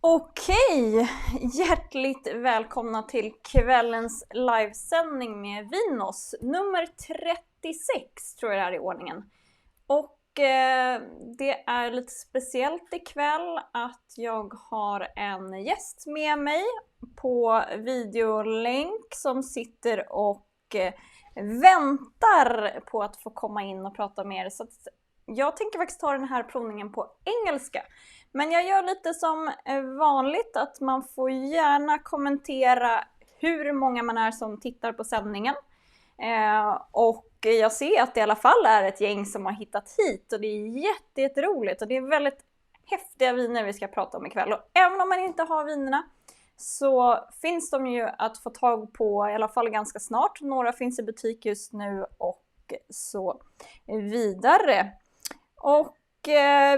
Okej, hjärtligt välkomna till kvällens livesändning med Vinos, nummer 36 tror jag det är i ordningen. Och det är lite speciellt ikväll att jag har en gäst med mig på videolänk som sitter och väntar på att få komma in och prata med er. Så att jag tänker faktiskt ta den här provningen på engelska. Men jag gör lite som vanligt att man får gärna kommentera hur många man är som tittar på sändningen. Och jag ser att det i alla fall är ett gäng som har hittat hit och det är jätteroligt och det är väldigt häftiga viner vi ska prata om ikväll. Och även om man inte har vinerna så finns de ju att få tag på i alla fall ganska snart. Några finns i butik just nu och så vidare. Och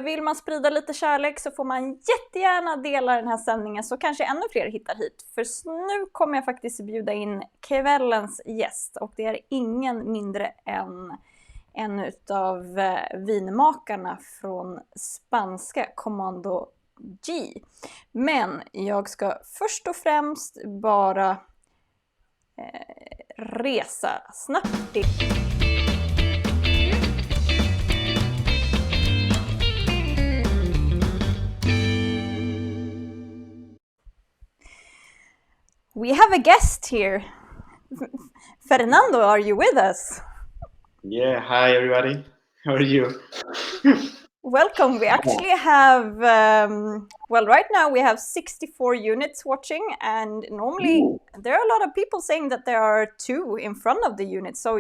vill man sprida lite kärlek så får man jättegärna dela den här sändningen så kanske ännu fler hittar hit. För nu kommer jag faktiskt bjuda in kvällens gäst och det är ingen mindre än en utav vinmakarna från spanska Comando G. Men jag ska först och främst bara resa snabbt till. We have a guest here. Fernando, are you with us? Yeah, hi everybody. How are you? Welcome. We actually have, right now we have 64 units watching, and normally there are a lot of people saying that there are 2 in front of the unit. So,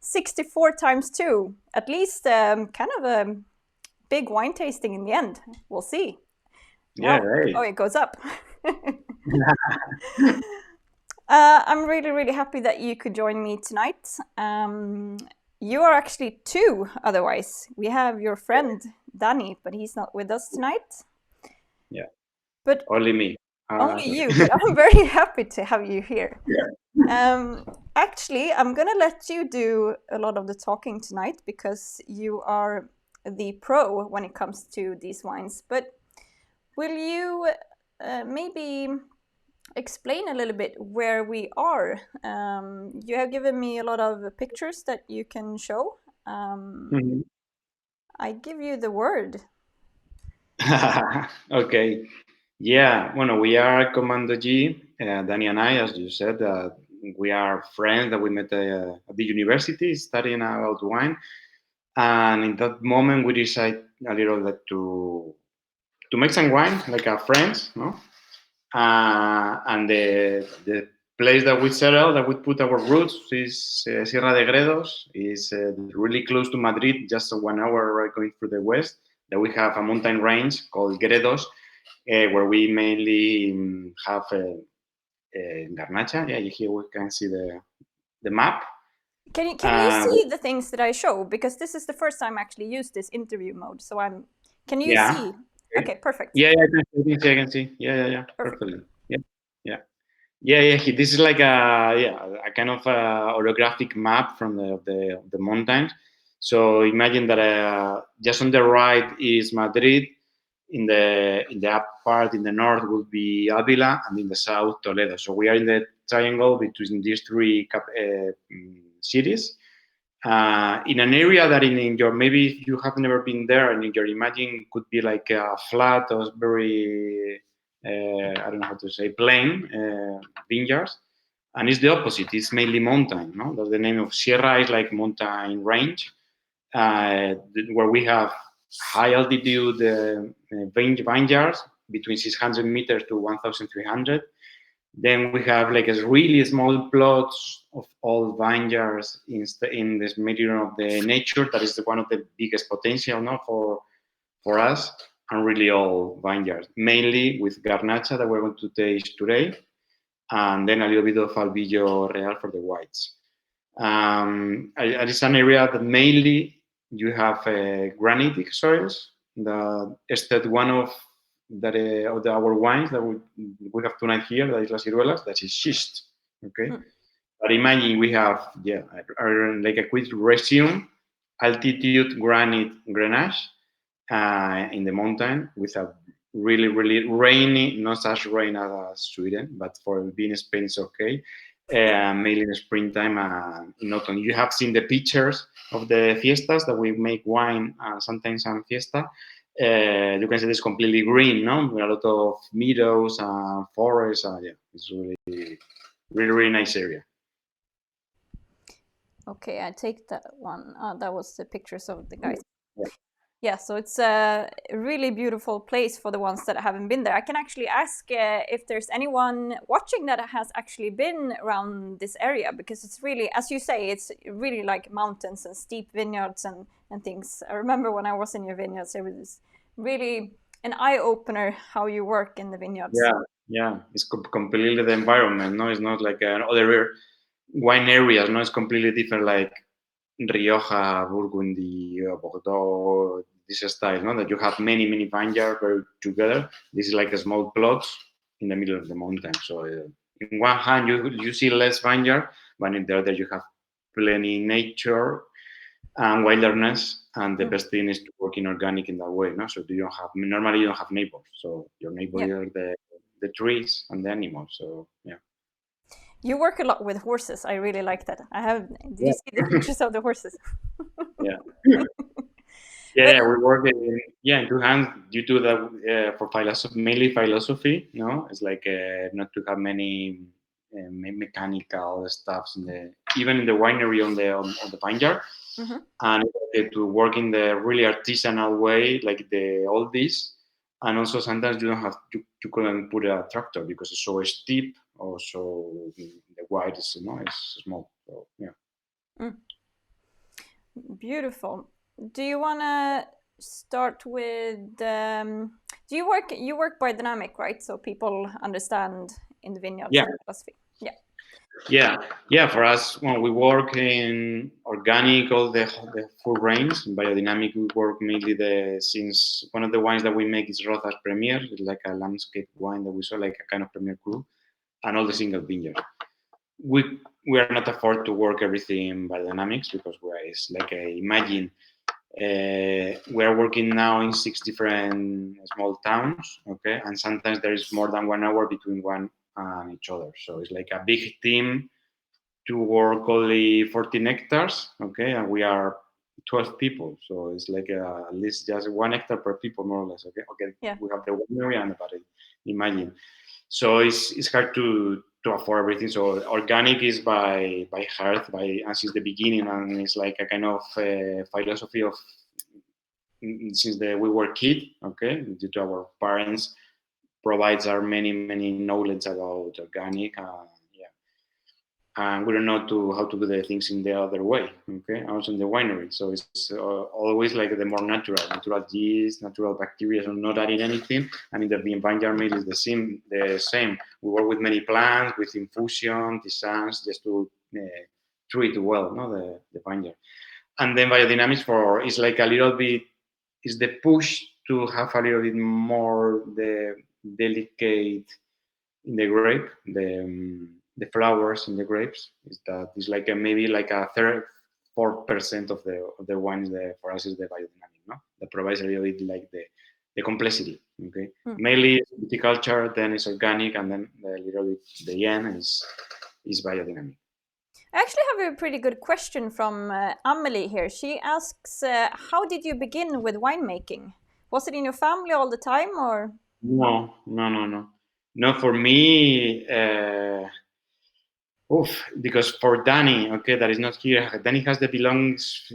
64 times 2, at least kind of a big wine tasting in the end. We'll see. Yeah, right. Oh, it goes up. I'm really, really happy that you could join me tonight. You are actually 2 otherwise. We have your friend Dani, but he's not with us tonight. Yeah, but only me. Only you, but I'm very happy to have you here. Yeah. Actually, I'm gonna let you do a lot of the talking tonight because you are the pro when it comes to these wines. But will you maybe explain a little bit where we are? You have given me a lot of pictures that you can show. I give you the word. Okay. Yeah, we are Comando G, Dani and I, as you said, we are friends that we met at the university studying about wine. And in that moment, we decided a little bit to make some wine, like our friends, no? And the place that we settled, that we put our roots, is Sierra de Gredos. Is really close to Madrid, just 1 hour going through the west. That we have a mountain range called Gredos, where we mainly have Garnacha. Yeah, here we can see the map. Can you see the things that I show? Because this is the first time I actually used this interview mode. So can you see? Okay, perfect. Yeah, I can see. Yeah, perfectly. Yeah. This is like a kind of orographic map from the mountains. So imagine that just on the right is Madrid, in the up part in the north would be Avila, and in the south Toledo. So we are in the triangle between these 3 cities. In an area that in your, maybe if you have never been there and in your imagine could be like a flat or very I don't know how to say, plain vineyards, and it's the opposite. It's mainly mountain. No, that's the name of Sierra, is like mountain range, where we have high altitude vineyards between 600 meters to 1,300. Then we have like a really small plots of all vineyards in this middle of the nature. That is one of the biggest potential now for us, and really all vineyards, mainly with Garnacha that we're going to taste today, and then a little bit of Albillo Real for the whites. It's an area that mainly you have granitic soils. Instead, one of our wines that we have tonight here, that is Las Ciruelas, that is schist. Okay, but imagine we have like a quick resume altitude granite grenache in the mountain with a really, really rainy, not as rain as Sweden, but for being Spain, it's okay. Mainly in springtime and in autumn. You have seen the pictures of the fiestas that we make wine sometimes on fiesta. You can see it's completely green, no? With a lot of meadows and forests. Yeah, it's really, really, really nice area. Okay, I take that one. That was the pictures of the guys. Yeah. Yeah, so it's a really beautiful place for the ones that haven't been there. I can actually ask if there's anyone watching that has actually been around this area, because it's really, as you say, it's really like mountains and steep vineyards and things. I remember when I was in your vineyards, it was really an eye-opener how you work in the vineyards. Yeah. It's completely the environment, no? It's not like other wine areas, no? It's completely different, like Rioja, Burgundy, Bordeaux, this style, no? That you have many, many vineyards very together. This is like a small plots in the middle of the mountain. So in one hand, you see less vineyard, but in the other, you have plenty nature and wilderness. And the best thing is to work in organic in that way, no? So normally you don't have neighbors. So your neighbors are the trees and the animals. So yeah. You work a lot with horses. I really like that. Did you see the pictures of the horses? Yeah. Yeah, we work in two hands due to that for philosophy, mainly philosophy. No, it's like not to have many mechanical stuffs even in the winery on the vineyard, and to work in the really artisanal way, like all this, and also sometimes you couldn't put a tractor because it's so steep, or so the wide is small. So yeah. Beautiful. Do you want to start with do you work by dynamic, right? So people understand in the vineyards philosophy. Yeah. For us, when we work in organic, all the full range. In biodynamic, we work mainly since one of the wines that we make is Rozas Premier. It's like a landscape wine that we saw, like a kind of Premier Cru, and all the single vineyard. We are not afford to work everything by dynamics because it's like imagine we are working now in 6 different small towns, okay, and sometimes there is more than 1 hour between one and each other. So it's like a big team to work only 14 hectares, okay, and we are 12 people. So it's like at least just 1 hectare per people, more or less, okay. Yeah. We have the winery and about it. Imagine. So it's hard to afford everything. So organic is by heart, since the beginning, and it's like a kind of philosophy of since we were kid, okay, due to our parents provides our many knowledge about organic. And we don't know how to do the things in the other way, okay, also in the winery. So it's always like the more natural yeast, natural bacteria, so not adding anything. And in the vineyard mill is the same. We work with many plants, with infusion, Tillsammans, just to treat well, no, the vineyard. And then biodynamics is like a little bit, is the push to have a little bit more the delicate in the grape, the flowers in the grapes. Is like maybe like a 4% of the wines for us is the biodynamic, no? That provides a little bit like the complexity, okay? Mainly viticulture, then it's organic, and then a little bit the end is biodynamic. I actually have a pretty good question from Amelie here. She asks, how did you begin with winemaking? Was it in your family all the time, or? No. No, for me, because for Dani, okay, that is not here. Dani has the belongs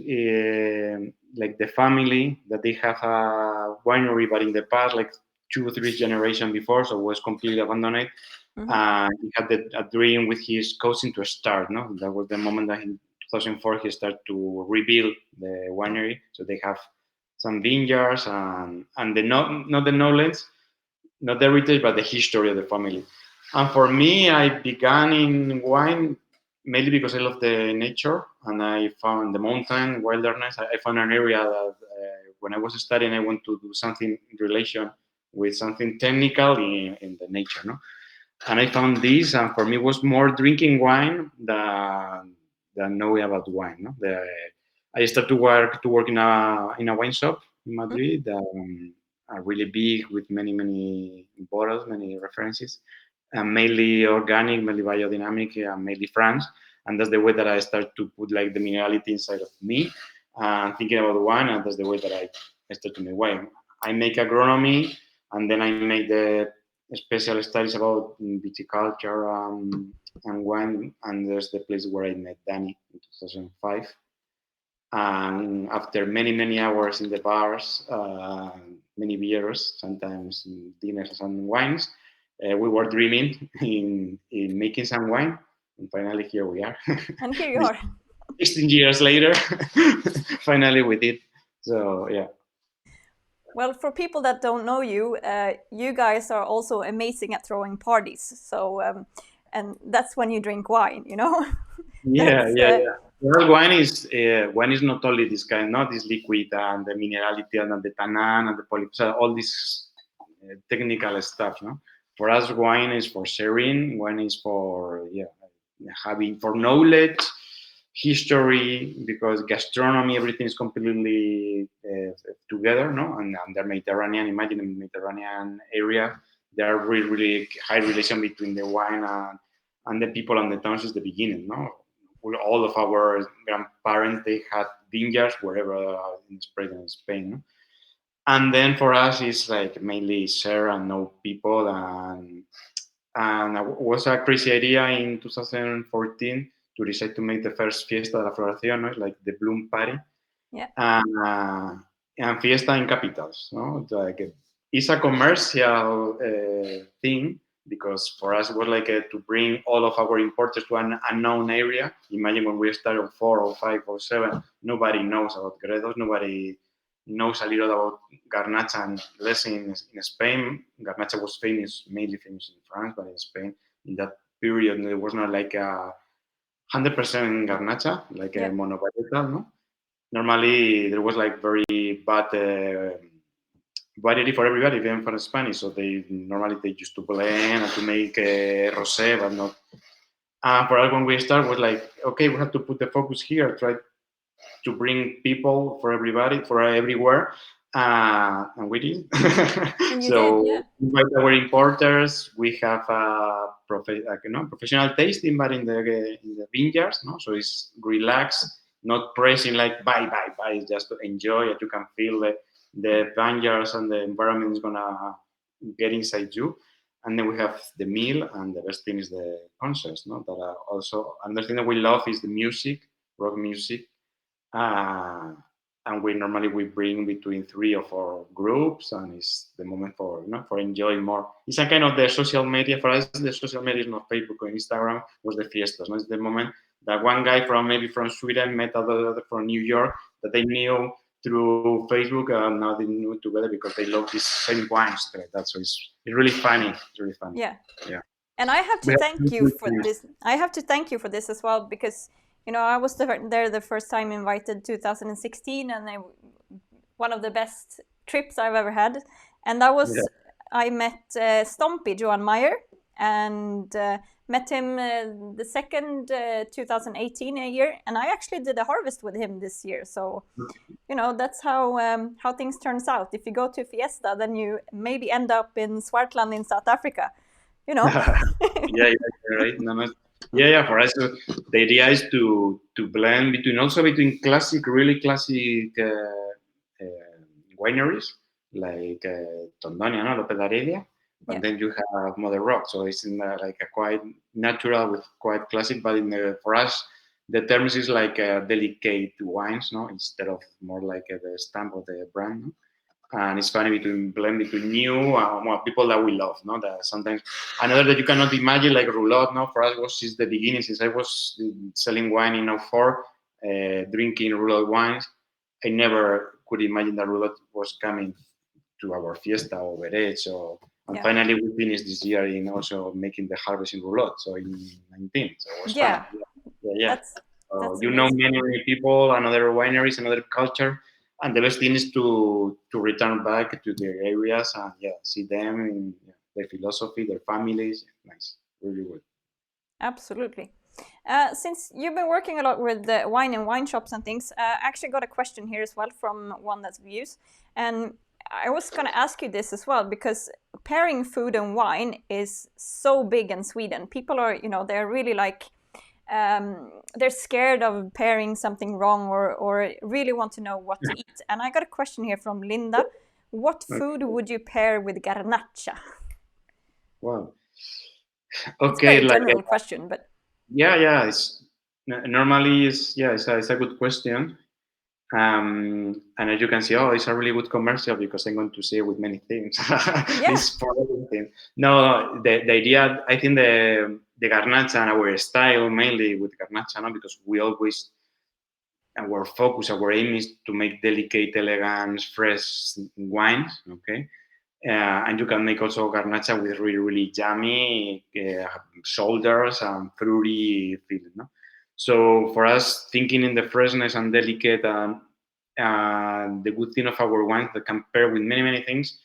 like the family that they have a winery, but in the past, like 2 or 3 generations before, so it was completely abandoned. He had a dream with his cousin to start. No, that was the moment that in 2004 he started to rebuild the winery. So they have some vineyards and not the knowledge, not the heritage, but the history of the family. And for me, I began in wine mainly because I love the nature, and I found the mountain wilderness. I found an area that when I was studying, I want to do something in relation with something technical in the nature, no? And I found this, and for me, it was more drinking wine than knowing about wine. No, I started to work in a wine shop in Madrid. are really big with many bottles, many references, mainly organic, mainly biodynamic, mainly France. And that's the way that I start to put like the minerality inside of me, thinking about wine, and that's the way that I start to make wine. I make agronomy, and then I make the special studies about viticulture and wine, and there's the place where I met Dani in 2005. And after many hours in the bars, many beers, sometimes dinners and wines, we were dreaming in making some wine, and finally here we are. And here you are. 16 years later, finally we did. So yeah. Well, for people that don't know you, you guys are also amazing at throwing parties. So, and that's when you drink wine, you know. Yeah. Well, wine is not only this kind, not this liquid and the minerality and the tannin and the polyps, all this technical stuff. No, for us, wine is for sharing. Wine is for having for knowledge, history, because gastronomy, everything is completely together. No, and the Mediterranean, imagine the Mediterranean area, there are really high relation between the wine and the people on the towns is the beginning. No, all of our grandparents, they had vineyards wherever in Spain. No? And then for us, it's like mainly share and know people. And it was a crazy idea in 2014 to decide to make the first Fiesta de la Floración, no? Like the Bloom Party. Yeah. And Fiesta in capitals. No? It's a commercial thing, because for us it was like to bring all of our importers to an unknown area. Imagine when we started on 4 or 5 or 7, nobody knows about Gredos, nobody knows a little about Garnacha, and less in Spain. Garnacha was mainly famous in France, but in Spain, in that period, there was not like 100% Garnacha, like a monovarietal, no? Normally, there was like very bad variety for everybody, even for Spanish. So they used to blend and to make rosé, but not. For us, when we start, was like, okay, we have to put the focus here, try to bring people for everybody, for everywhere, and we did. And you So did, yeah. invite our importers. We have a professional tasting, but in the vineyards. No, so it's relaxed, not pressing like buy. It's just to enjoy it. You can feel the vineyards and the environment is gonna get inside you. And then we have the meal, and the best thing is the concerts. No, that are also another thing that we love is the music, rock music. And we normally bring between 3 or 4 groups, and it's the moment for enjoying more. It's a kind of the social media for us. The social media is not Facebook or Instagram. Was the fiestas. No? It's the moment that one guy from Sweden met other from New York that they knew through Facebook, and now they knew together because they love these same wines. Like that. So it's really funny. It's really funny. Yeah. Yeah. And I have to thank you for this. I have to thank you for this as well, because I was there the first time, invited 2016, and one of the best trips I've ever had. And that was I met Stompy Johan Meyer, and met him the second 2018 year, and I actually did a harvest with him this year. So that's how things turns out. If you go to Fiesta, then you maybe end up in Swartland in South Africa. Yeah, right. No. Yeah. For us, the idea is to blend between really classic wineries like Tondonia, no, Lopez Arelia, but then you have Mother Rock. So it's in like a quite natural with quite classic. But for us, the terms is like delicate wines, no, instead of more like the stamp of the brand. No? And it's funny blend between new people that we love, no? That sometimes another that you cannot imagine, like roulotte, no? For us was since the beginning, since I was selling wine in 04, drinking roulotte wines. I never could imagine that roulotte was coming to our fiesta or Året. So and finally we finished this year in also making the harvest in roulotte. So in 19, so it was fun. Yeah. That's many people, another wineries, another culture. And the best thing is to return back to their areas and see them in their philosophy, their families. Nice, really good. Absolutely. Since you've been working a lot with wine and wine shops and things, I actually got a question here as well from one that's views. And I was going to ask you this as well, because pairing food and wine is so big in Sweden. People are, they're really like, they're scared of pairing something wrong or really want to know what to eat. And I got a question here from Linda. What food would you pair with garnacha? Wow. Okay, it's a very general question, but yeah, it's normally it's a good question. And as you can see, it's a really good commercial because I'm going to say with many things. It's for everything. No, the idea, I think the garnacha and our style mainly with garnacha, no, because we always, our focus, our aim is to make delicate, elegant, fresh wines, okay? And you can make also garnacha with really, really yummy shoulders and fruity feeling, no? So for us, thinking in the freshness and delicate, the good thing of our wines that can pair with many, many things,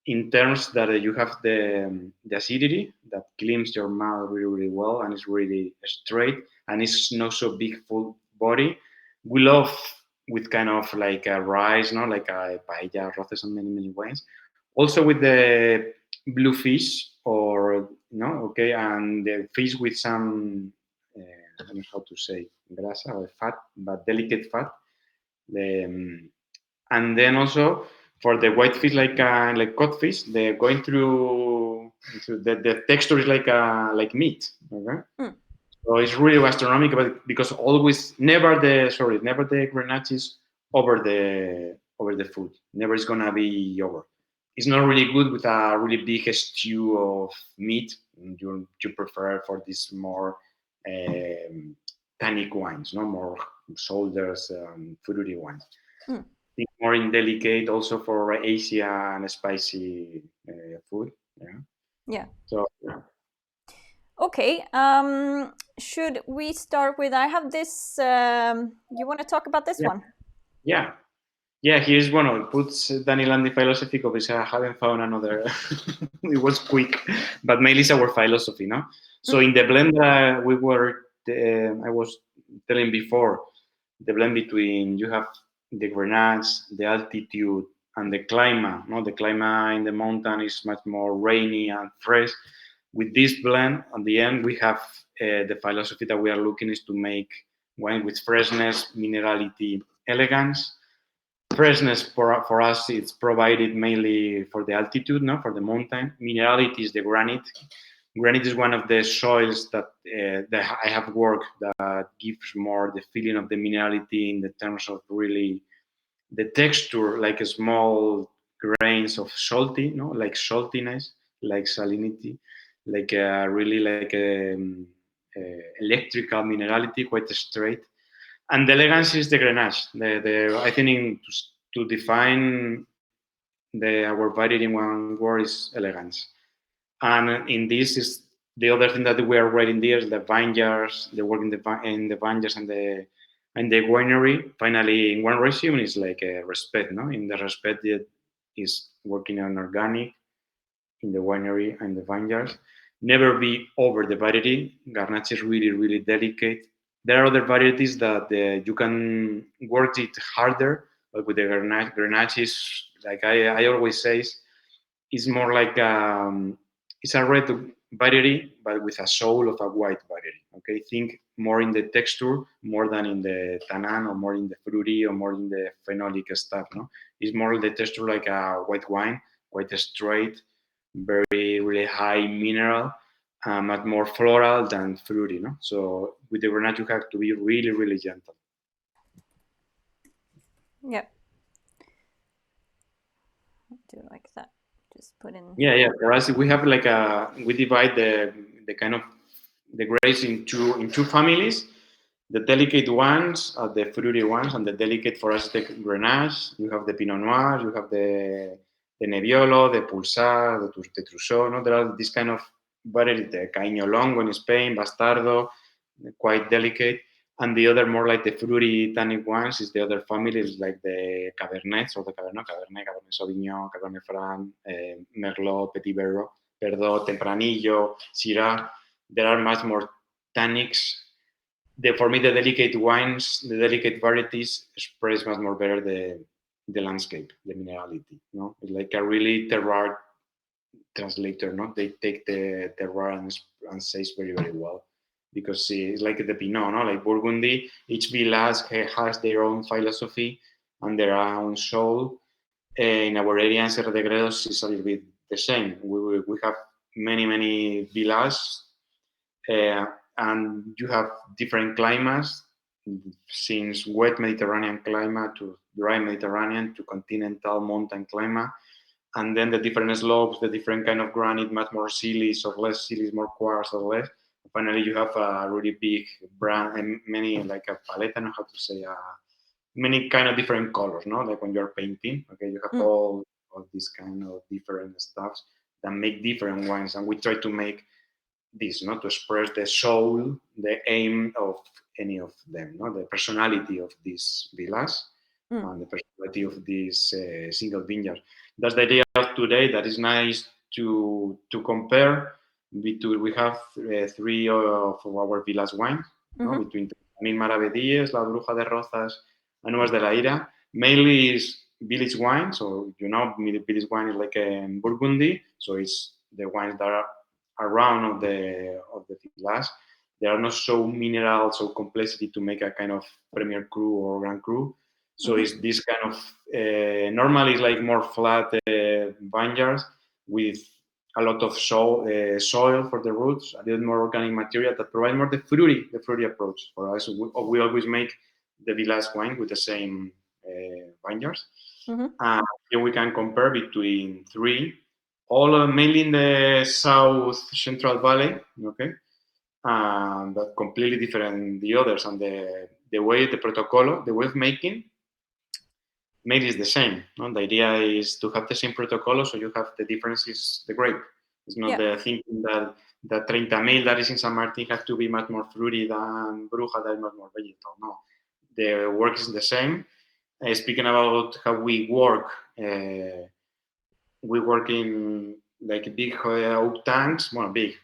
in terms that you have the acidity that cleans your mouth really, really well and is really straight and it's not so big, full body. We love with kind of like a rice, no, like a paella, arroces, and many, many ways. Also with the blue fish or okay, and the fish with some I don't know how to say grasa or fat, but delicate fat. And then also for the white fish, like codfish, they're going through the texture is like meat. Okay, so it's really gastronomic, but because always never the grenadines over the food. Never is gonna be over. It's not really good with a really big stew of meat. You prefer for this more tannic wines, no more shoulders, fruity wines. Think more in delicate, also for Asia and spicy food. Yeah. So. Okay. Should we start with? I have this. You want to talk about this one? Yeah. Here's one. It puts Dani Landi philosophy because I haven't found another. It was quick, but mainly it's our philosophy, no? So in the blend I was telling before, the blend between you have the Grenache, the altitude, and the climate. No, the climate in the mountain is much more rainy and fresh. With this blend, at the end, we have the philosophy that we are looking is to make wine with freshness, minerality, elegance. Freshness for us, it's provided mainly for the altitude, no, for the mountain. Minerality is the granite. Granite is one of the soils that I have worked that gives more the feeling of the minerality in the terms of really the texture, like a small grains of salty, no, like saltiness, like salinity, like really like electrical minerality, quite straight. And the elegance is the Grenache. I think to define our variety in one word is elegance. And in this is the other thing that we are writing there is the vineyards, the work in the vineyards and the winery. Finally, in one resume is like a respect, no? In the respect it is working on organic in the winery and the vineyards. Never be over the variety. Garnacha is really, really delicate. There are other varieties that you can work it harder, but with the Grenache is like I always say, it's more like it's a red variety, but with a soul of a white variety. Okay, think more in the texture, more than in the tannin, or more in the fruity, or more in the phenolic stuff. No, it's more the texture like a white wine, quite straight, very really high mineral, but more floral than fruity. No, so with the Grenache you have to be really, really gentle. Yeah. Do like that. Just put in. Yeah. For us, we have we divide the kind of the grapes in two families. The delicate ones are the fruity ones, and the delicate for us the Grenache. You have the Pinot Noir, you have the Nebbiolo, the Pulsar, the Trousseau. No, there are this kind of variety. The Caíño Longo in Spain, Bastardo, quite delicate. And the other more like the fruity tannic ones is the other family, is like the Cabernets or the Cabernet Sauvignon, Cabernet Franc, Merlot, Petit Verdot, Tempranillo, Syrah. There are much more tannics. For me, the delicate wines, the delicate varieties express much more better the landscape, the minerality. No, it's like a really terroir translator. No, they take the terroir and says very very well, because it's like the Pinot. No, like Burgundy, each village has their own philosophy and their own soul. In our area in Serra de Gredos is a little bit the same. We have many villas, and you have different climates, since wet Mediterranean climate to dry Mediterranean to continental mountain climate, and then the different slopes, the different kind of granite, much more silice or less silice, more quartz or less. Finally, you have a really big brand and many, like a palette, I don't know how to say, many kind of different colors, no? Like when you're painting, okay, you have all these kind of different stuffs that make different wines, and we try to make this, not to express the soul, the aim of any of them, no? The personality of these villas and the personality of these single vineyards. That's the idea of today. That is nice to compare between. We have three of our villas wines, no? Between Mil Maravedíes, La Bruja de Rozas, and Nuevas de la Ira. Mainly is village wine, so village wine is like Burgundy, so it's the wines that are around of the villas. There are not so mineral, so complexity to make a kind of Premier Cru or Grand Cru. So it's this kind of normally it's like more flat vineyards with a lot of soil for the roots, a little more organic material that provide more the fruity approach for us. We always make the villas wine with the same vineyards. Here we can compare between three, all mainly in the south central valley, okay, but completely different the others, and the way the protocolo, the way of making, maybe is the same. No? The idea is to have the same protocolo, so you have the difference is the grape. It's not the thinking that the 30.000 that is in San Martin has to be much more fruity than Bruja that is much more vegetal. No, the work is the same. Speaking about how we work in like big oak tanks. Well, big.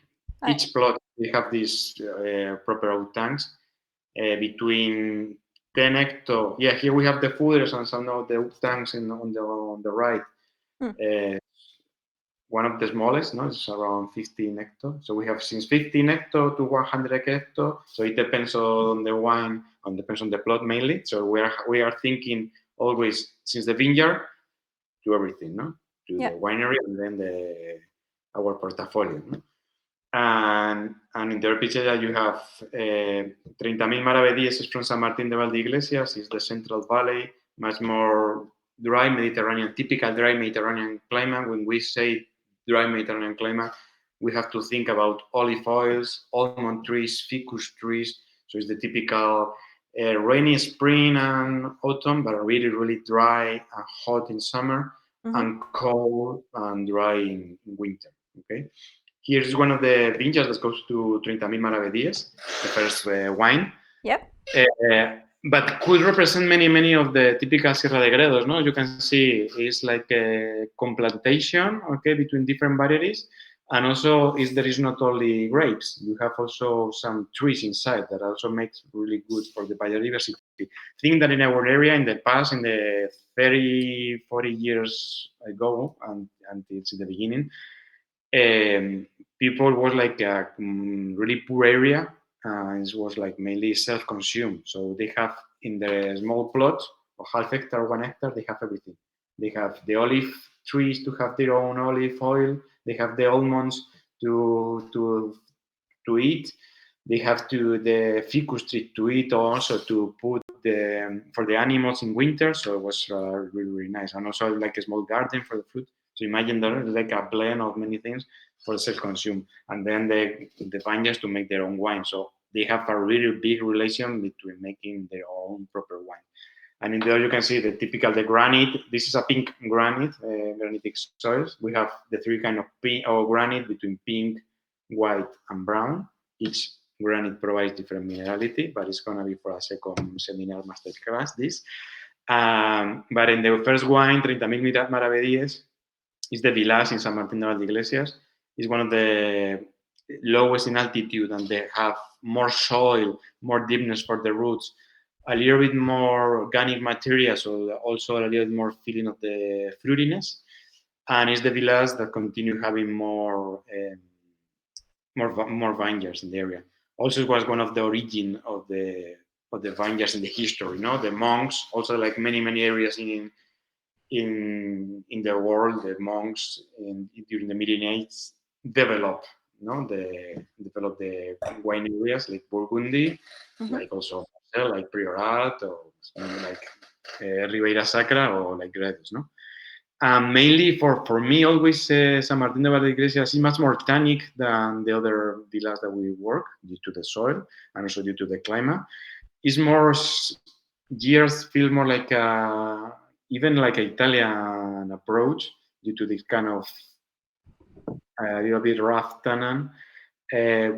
Each plot we have these proper oak tanks between 10 hecto. Yeah, here we have the fooders and some of the oak tanks on the right. One of the smallest, no, it's around 15 hecto. So we have since 15 hecto to 100 hecto. So it depends on the wine and depends on the plot mainly. So we are thinking always since the vineyard to everything, no, to the winery and then our portfolio. No? And in the picture that you have 30.000 Maravedíes from San Martín de Valdeiglesias is the central valley, much more dry Mediterranean, typical dry Mediterranean climate. When we say dry Mediterranean climate, we have to think about olive oils, almond trees, ficus trees. So it's the typical rainy spring and autumn, but really, really dry and hot in summer and cold and dry in winter. Okay. Here's one of the vineyards that goes to 30.000 Maravedíes, the first wine. Yep. But could represent many of the typical Sierra de Gredos, no? You can see it's like a complantation, okay, between different varieties. And also there is not only grapes, you have also some trees inside that also makes really good for the biodiversity. I think that in our area in the past, in the 30, 40 years ago, and until the beginning, people was like a really poor area. It was like mainly self-consumed. So they have in the small plot of half hectare, 1 hectare, they have everything. They have the olive trees to have their own olive oil. They have the almonds to eat. They have the ficus tree to eat, also to put for the animals in winter. So it was really, really nice. And also like a small garden for the fruit. So imagine that it's like a blend of many things for self-consume. And then the vineyards to make their own wine. So they have a really big relation between making their own proper wine. And in there you can see the typical, the granite. This is a pink granite, granitic soils. We have the three kind of granite between pink, white, and brown. Each granite provides different minerality, but it's going to be for a second seminar masterclass, this. But in the first wine, 30.000 Maravedíes, is the villas in San Martín de Valdeiglesias. It's one of the lowest in altitude, and they have more soil, more deepness for the roots, a little bit more organic material, so also a little bit more feeling of the fruitiness. And it's the villas that continue having more vineyards in the area. Also, it was one of the origin of the vineyards in the history. The monks, also like many areas in the world, the monks during the Middle Ages developed the wine areas like Burgundy, like also like Priorat, or like Ribeira Sacra, or like Gredos, mainly for me, always San Martín de Valdeiglesias is much more tannic than the other villas that we work due to the soil and also due to the climate. It's more years feel more like even like an Italian approach due to this kind of a little bit rough tannin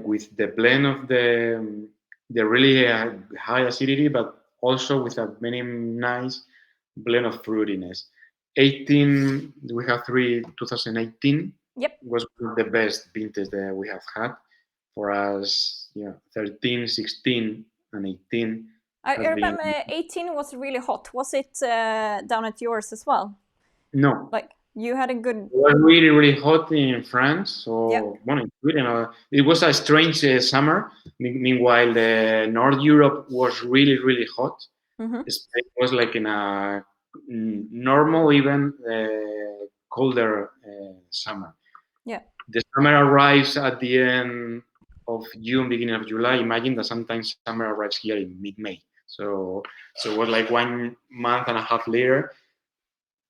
with the blend of the really high acidity, but also with a very nice blend of fruitiness. 18, we have 2018 was one of the best vintage that we have had for us. 13, 16, and 18. I remember 18 was really hot. Was it down at yours as well? No. Like you had a good. It was really, really hot in France. So, in Sweden, it was a strange summer. Meanwhile, the North Europe was really, really hot. Spain was like in a normal, even colder summer. Yeah. The summer arrives at the end of June, beginning of July. Imagine that sometimes summer arrives here in mid-May. So it was like 1 month and a half later.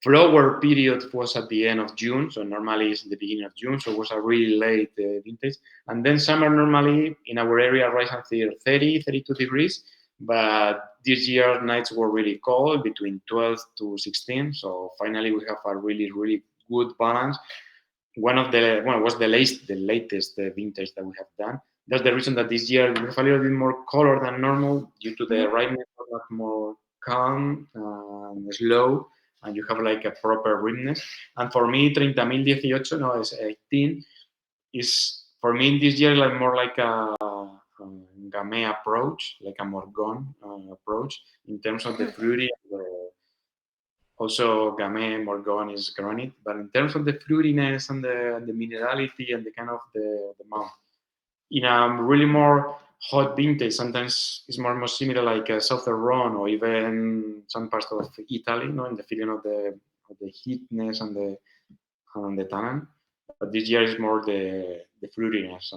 Flower period was at the end of June, so normally it's the beginning of June, so it was a really late vintage. And then summer normally in our area rises until 30, 32 degrees, but this year nights were really cold, between 12 to 16, so finally we have a really, really good balance. Was the latest vintage that we have done. That's the reason that this year we have a little bit more color than normal due to the ripeness was more calm and slow, and you have like a proper ripeness. And for me, 30,018, no, it's 18, is for me this year like more like a Gamay approach, like a Morgon approach in terms of the fruity. Also, Gamay, Morgon is granite, but in terms of the fruitiness and the minerality and the kind of the mouth, in a really more hot vintage, sometimes it's more similar like a Southern Rhone or even some parts of Italy, in the feeling of the heatness and the tannin. But this year is more the fruitiness.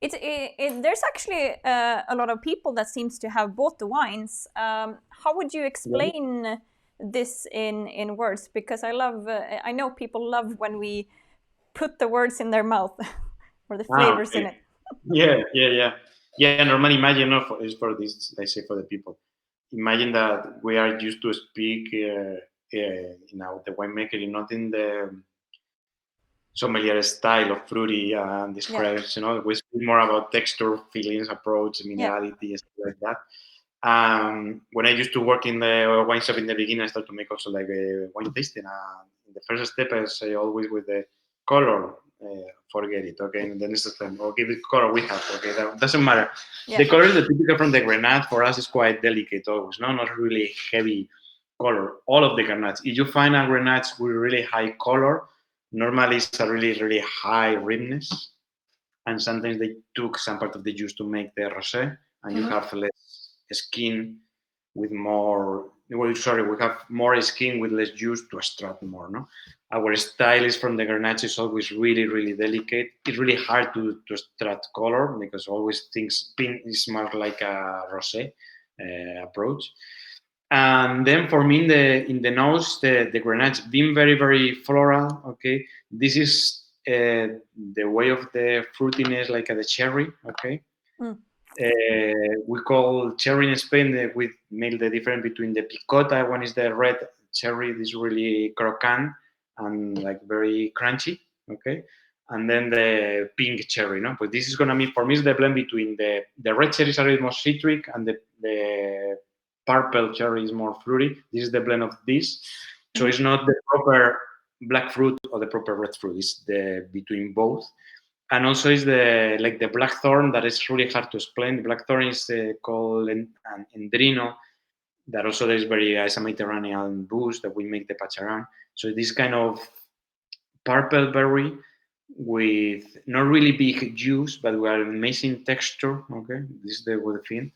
There's actually a lot of people that seems to have bought the wines. How would you explain this in words? Because I know people love when we put the words in their mouth or the flavors in it. Yeah. Normally, imagine is for this. I say for the people. Imagine that we are used to speak the winemaker, not in the sommelier style of fruity and describes. We speak more about texture, feelings, approach, minerality, stuff like that. When I used to work in the wine shop in the beginning, I started to make also like a wine tasting. The first step, I say always with the color. Forget it, okay? And then it's the same. Okay, the color we have, okay? That doesn't matter. Yeah. The color is the typical from the Grenache. For us, is quite delicate always, not really heavy color. All of the Grenaches. If you find a Grenache with really high color, normally it's a really, really high ripeness. And sometimes they took some part of the juice to make the rosé, and you have less skin with more. We have more skin with less juice to extract more. No, our style is from the Grenache is always really, really delicate. It's really hard to extract color because always things pink is more like a rosé approach. And then for me in the nose, the Grenache being very, very floral. Okay, this is the way of the fruitiness, like the cherry. Okay. We call cherry in Spain, we make the difference between the picota, one is the red cherry, this is really croquant and like very crunchy, okay? And then the pink cherry, But this is gonna be, for me, is the blend between the red cherries are more citric and the purple cherry is more fruity. This is the blend of this. So it's not the proper black fruit or the proper red fruit, it's the between both. And also is the blackthorn that is really hard to explain. The blackthorn is called Endrino. that also there's very a Mediterranean boost that we make the pacharan. So this kind of purple berry with not really big juice, but we are amazing texture. Okay, this is the good thing.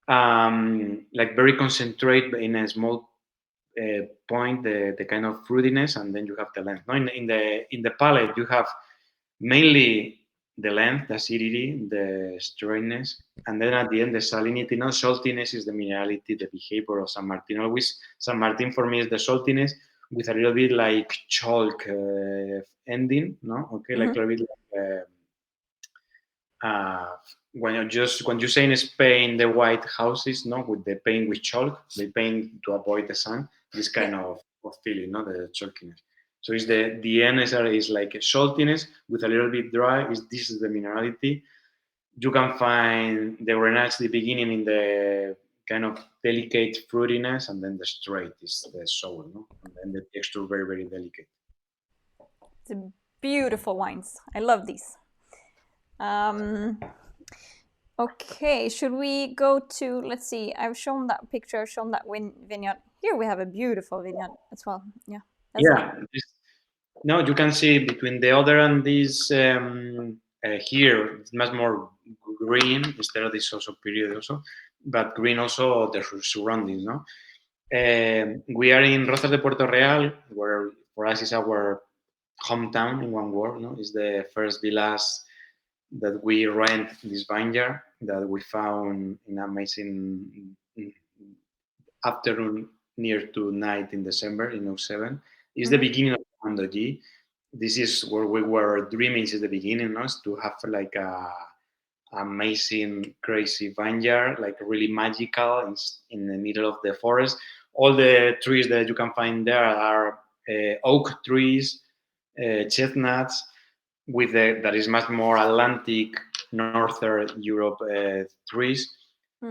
Like very concentrate in a small point, the kind of fruitiness, and then you have the length. No, in the palate you have mainly the length, the acidity, the straightness, and then at the end the salinity. No, saltiness is the minerality, the behavior of San Martin. Always San Martin for me is the saltiness with a little bit like chalk ending. No, okay, like a little bit like. When you say in Spain the white houses, no, with the paint with chalk, they paint to avoid the sun. This kind of feeling, no, the chalkiness. So it's the NSR is like a saltiness with a little bit dry. This is the minerality. You can find the Grenache, the beginning in the kind of delicate fruitiness, and then the straight is the sour, no, and then the texture very very delicate. It's beautiful wines. I love these. Okay, should we go to, let's see, I've shown that picture, I've shown that vineyard. Here we have a beautiful vineyard as well. Yeah. No, you can see between the other and this here, it's much more green instead of this also period also, but green also the surroundings, no? We are in Rozas de Puerto Real, where for us is our hometown in one word, no? It's the first villas that we rent this vineyard that we found in amazing afternoon near to night in December in 2007. It's the beginning of Comando G. This is where we were dreaming since the beginning, no? To have like a amazing, crazy vineyard, like really magical in the middle of the forest. All the trees that you can find there are oak trees, chestnuts, with that is much more Atlantic, Northern Europe trees,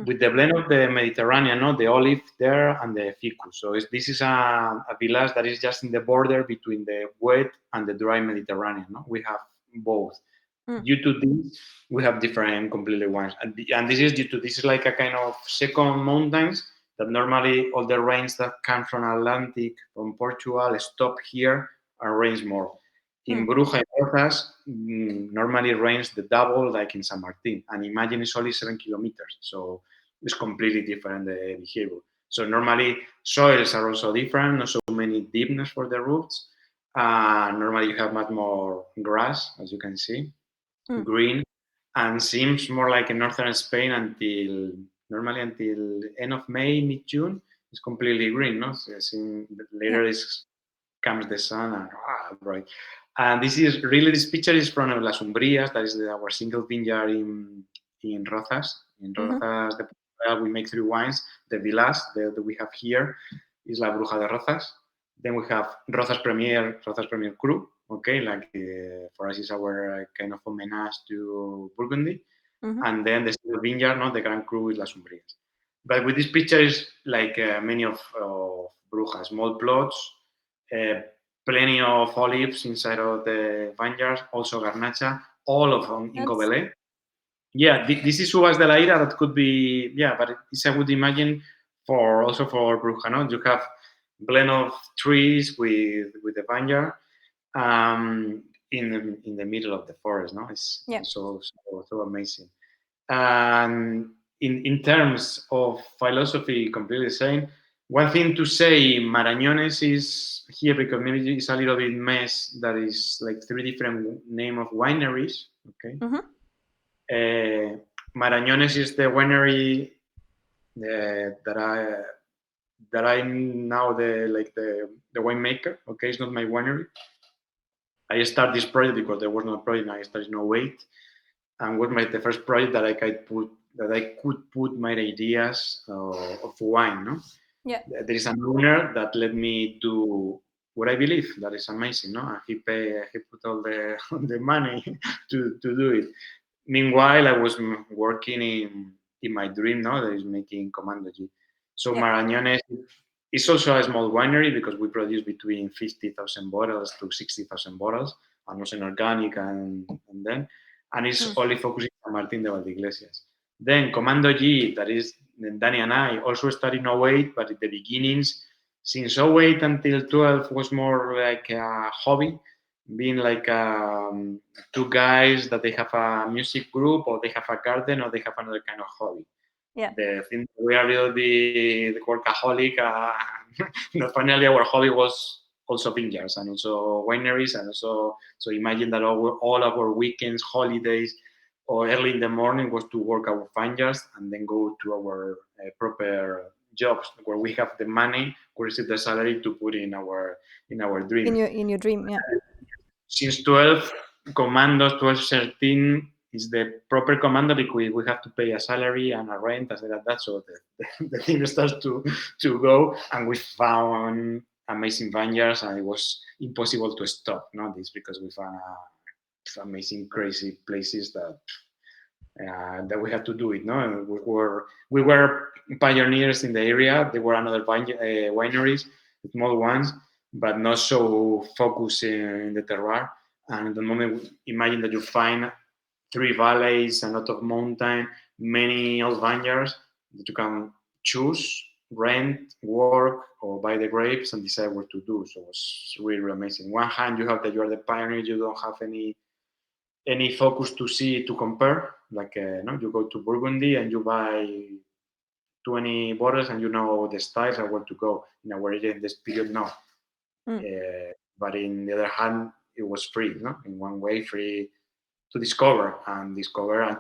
with the blend of the Mediterranean, no, the olive there and the ficus. So this is a village that is just in the border between the wet and the dry Mediterranean. No, we have both. Due to this, we have different completely wines, and this is due to this is like a kind of second mountains that normally all the rains that come from Atlantic, from Portugal, stop here and rains more. In Bruja and Rozas, normally rains the double like in San Martin, and imagine it's only 7 kilometers, so it's completely different the behavior. So normally soils are also different, not so many deepness for the roots. Normally you have much more grass, as you can see, green, and seems more like in northern Spain until end of May, mid-June. It's completely green, no? So later comes the sun and bright. And this picture is from Las Umbrias, that is our single vineyard in Rozas. In Rozas, we make 3 wines. The Villas that we have here is La Bruja de Rozas. Then we have Rozas Premier Cru, okay, like for us is our kind of homage to Burgundy. And then the single vineyard, the Grand Cru is Las Umbrias. But with this picture is like many of Bruja, small plots, plenty of olives inside of the vineyards, also garnacha, all of them in Covellé. Yeah, this is Uvas de la Ira that could be, but it's I would imagine also for Bruja, no? You have blend of trees with the vineyard in the middle of the forest, no? It's so amazing. And in terms of philosophy, completely the same. One thing to say, Maranones is here because maybe it's a little bit mess. That is like 3 different name of wineries. Okay. Maranones is the winery that I'm now the winemaker. Okay, it's not my winery. I started this project because there was no project. I started no wait, and was the first project that I could put my ideas of wine. No. Yeah. There is an owner that let me do what I believe. That is amazing, no? And he put all the money to do it. Meanwhile, I was working in my dream, no? That is making Comando G. So Maranones is also a small winery because we produce between 50,000 bottles to 60,000 bottles, and also in organic and it's only focusing on San Martín de Valdeiglesias. Then Comando G, that is Dani and I also started in 08, but at the beginnings, since 08 until 12 was more like a hobby, being like two guys that they have a music group or they have a garden or they have another kind of hobby. Yeah. The thing we are really the workaholic. Finally, our hobby was also vineyards and also wineries, and also so imagine that all our weekends, holidays, or early in the morning was to work our vineyards and then go to our proper jobs where we have the money, we receive the salary to put in our dream. In your dream, yeah. Since 12 commandos, 12, 13 is the proper commando because we have to pay a salary and a rent and like that. So the thing starts to go, and we found amazing vineyards, and it was impossible to stop. Not this because we found amazing, crazy places that we had to do it. No, and we were pioneers in the area. There were another wineries, small ones, but not so focused in the terroir. And at the moment, imagine that you find 3 valleys, a lot of mountain, many old vineyards that you can choose, rent, work, or buy the grapes and decide what to do. So it was really, really amazing. One hand, you have that you are the pioneer, you don't have any focus to see to compare. Like no, you go to Burgundy and you buy 20 bottles and you know the styles and where to go. In our area in this period, no. But in the other hand, it was free, no? In one way, free to discover and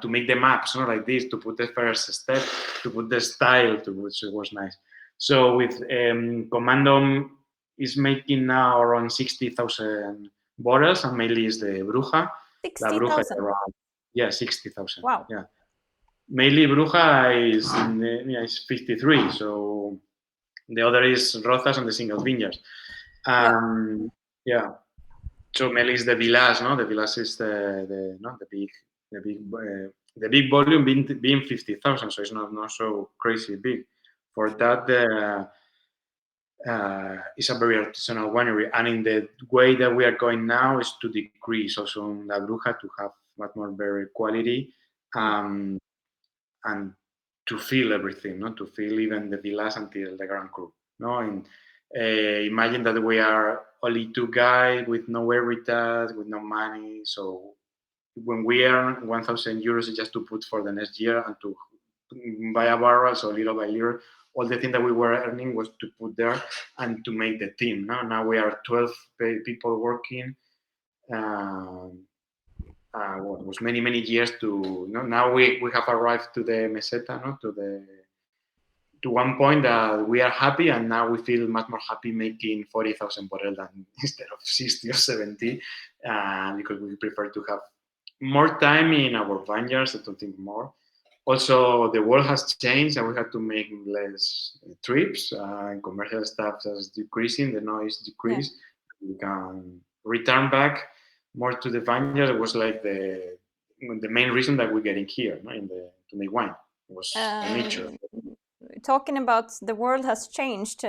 to make the maps, no, like this, to put the first step, to put the style, which was nice. So with Comando is making now around 60,000 bottles, and mainly is the Bruja. 60,000? Yeah, 60,000. Wow. Yeah. Mainly Bruja is 53, so the other is Rozas and the single vineyards. Yeah. So mainly is the Villas, no? The Villas is the big volume being 50,000, so it's not so crazy big. For that, it's a very artisanal winery, and in the way that we are going now is to decrease also in La Bruja to have much more better quality, and to feel everything, no? To feel even the Villas until the Grand Cru, no? And imagine that we are only 2 guys with no heritage, with no money. So when we earn 1,000 euros, it's just to put for the next year and to buy a barrel. So little by little, all the thing that we were earning was to put there and to make the team. No? Now we are 12 people working. It was many years to. Now we have arrived to the meseta, no? To one point that we are happy, and now we feel much more happy making 40,000 bottles than instead of 60 or 70, because we prefer to have more time in our vineyards and to think more. Also, the world has changed, and we have to make less trips, and commercial stuff is decreasing, the noise decreased. Yeah. We can return back more to the vineyard. It was like the main reason that we're getting here, no? To make wine. It was the nature. Talking about the world has changed,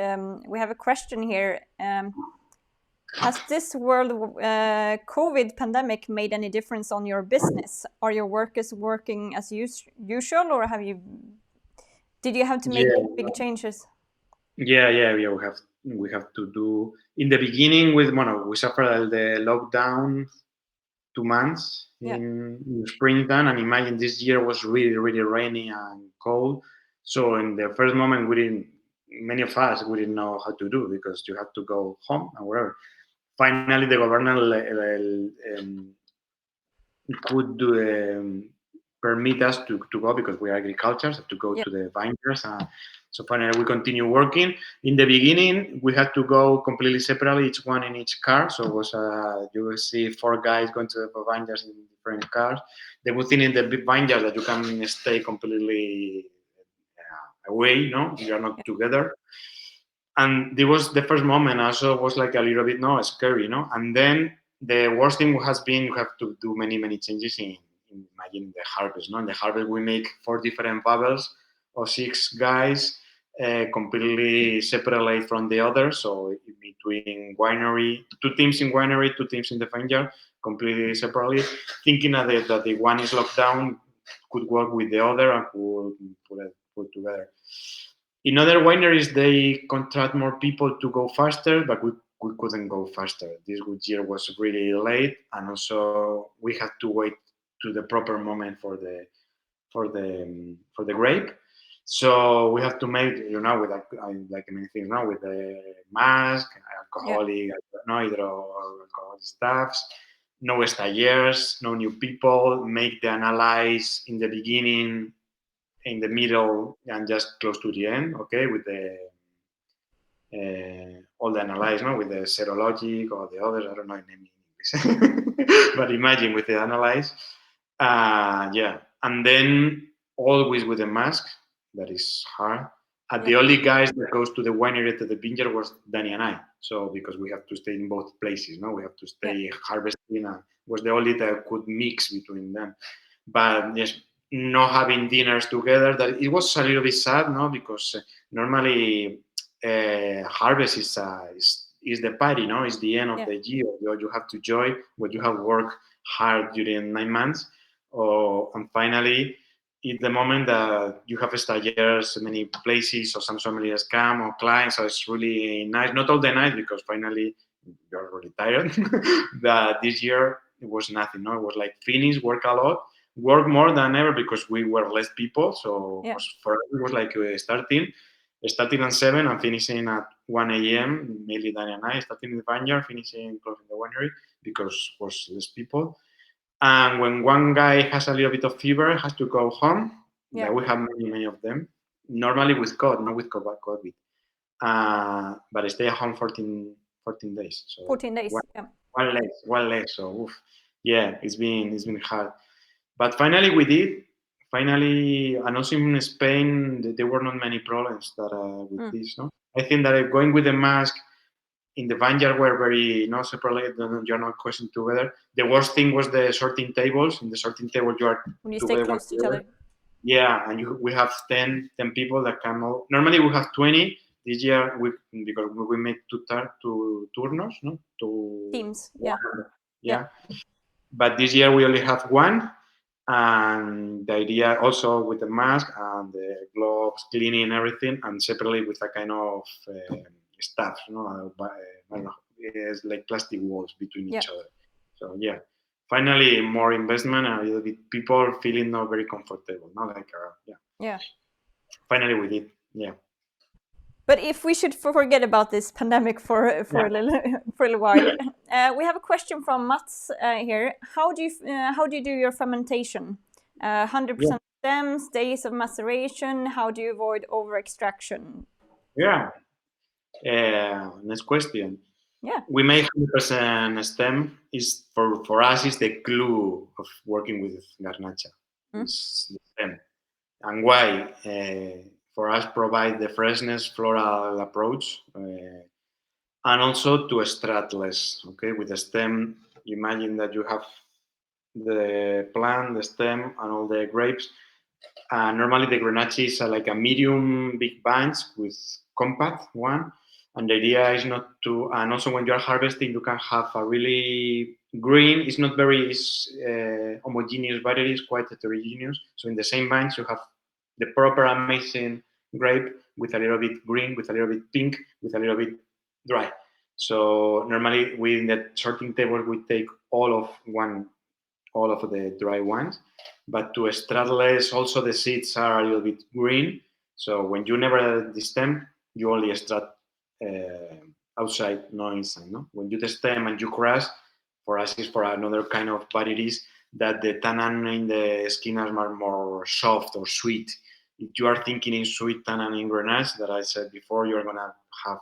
we have a question here. Has this world COVID pandemic made any difference on your business? Are your workers working as usual, or did you have to make big changes? Yeah. We have to do in the beginning with we suffered the lockdown 2 months in springtime, and imagine this year was really rainy and cold. So in the first moment, many of us didn't know how to do because you have to go home or wherever. Finally, the government could permit us to go because we are agriculture, so to go to the vineyards. So finally, we continue working. In the beginning, we had to go completely separately, each one in each car. So it was you will see 4 guys going to the vineyards in different cars. The good thing in the big vineyard that you can stay completely away, no, you are not together. And it was the first moment. Also, was like a little bit scary, no. And then the worst thing has been we have to do many changes in imagine the harvest. No, in the harvest we make 4 different bubbles of 6 guys, completely separate from the others. So between winery, 2 teams in winery, 2 teams in the vineyard, completely separately, thinking that the one is locked down could work with the other and could put together. In other wineries, they contract more people to go faster, but we couldn't go faster. This year was really late, and also we had to wait to the proper moment for the grape. So we have to make, with like many things, with the mask, alcoholic, hydroalcoholic stuffs, no stagiaires, no new people, make the analyze in the beginning, in the middle, and just close to the end, okay, with the all the analyze, with the serologic or the others, I don't know in English, but imagine with the analyze, and then always with a mask. That is hard. And the only guys that goes to the winery to the vineyard was Dani and I. So because we have to stay in both places, we have to stay harvesting. And was the only that could mix between them. But yes, not having dinners together. That it was a little bit sad, because normally harvest is the party, It's the end of the year. You have to enjoy what you have worked hard during 9 months, and finally, it's the moment that you have stagiaires in many places, or some sommeliers come, or clients. So it's really nice. Not all the night, because finally you're really tired. But this year it was nothing. It was like finish, work a lot, work more than ever because we were less people. So for us it was like starting at 7 and finishing at 1 a.m. Mainly Dani and I, starting in the vineyard, finishing closing the winery because it was less people. And when one guy has a little bit of fever, has to go home. Yeah, we have many of them. Normally with COVID, not with COVID. But I stay at home 14 days. So 14 days. One less. So it's been hard. But finally we did. Finally, and also in Spain, there were not many problems with this. No, I think that going with the mask in the vineyard were very separate. You're not close together. The worst thing was the sorting tables. In the sorting table, you are when you stay close to each other. Yeah, and we have 10 people that come out. Normally we have 20. This year, because we make two turnos, two teams. Yeah. But this year we only have one. And the idea also with the mask and the gloves, cleaning and everything, and separately with a kind of stuff, I don't know, it's like plastic walls between each other. So finally more investment and a little bit people feeling not very comfortable, Finally we did, But if we should forget about this pandemic for a little while, we have a question from Mats here. How do you do your fermentation? 100% stems, days of maceration. How do you avoid over extraction? Next question. We make 100% stem. Is for us is the clue of working with garnacha. It's the stem. And why? For us, provide the freshness, floral approach, and also to extract less. Okay, with the stem, imagine that you have the plant, the stem, and all the grapes. Normally, the Grenache is like a medium big bunch with compact one. And the idea is not to, and also when you're harvesting, you can have a really green, it's not very homogeneous variety, it's quite heterogeneous. So in the same bunch, you have the proper amazing grape with a little bit green, with a little bit pink, with a little bit dry. So normally in the sorting table, we take all of the dry ones, but to extract less, also the seeds are a little bit green. So when you never the stem, you only extract outside, not inside. No, when you stem and you crush, for us is for another kind of varieties that the tannin in the skin are more soft or sweet. If you are thinking in sweet tannin in Grenache, that I said before, you're gonna have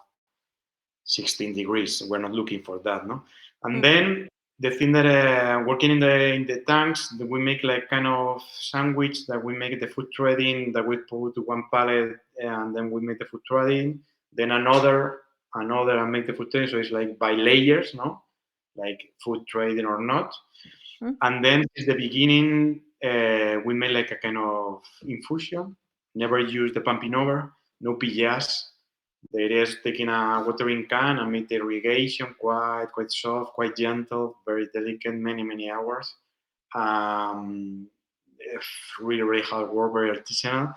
16 degrees. We're not looking for that, no. And then the thing that working in the tanks, that we make like kind of sandwich that we make the food trading, that we put one pallet and then we make the food trading, then another and make the food trading. So it's like by layers, no, like food trading or not. And then at the beginning, we made like a kind of infusion. Never use the pumping over, no pillas. The idea is taking a watering can and make the irrigation quite soft, quite gentle, very delicate, many hours. Really hard work, very artisanal.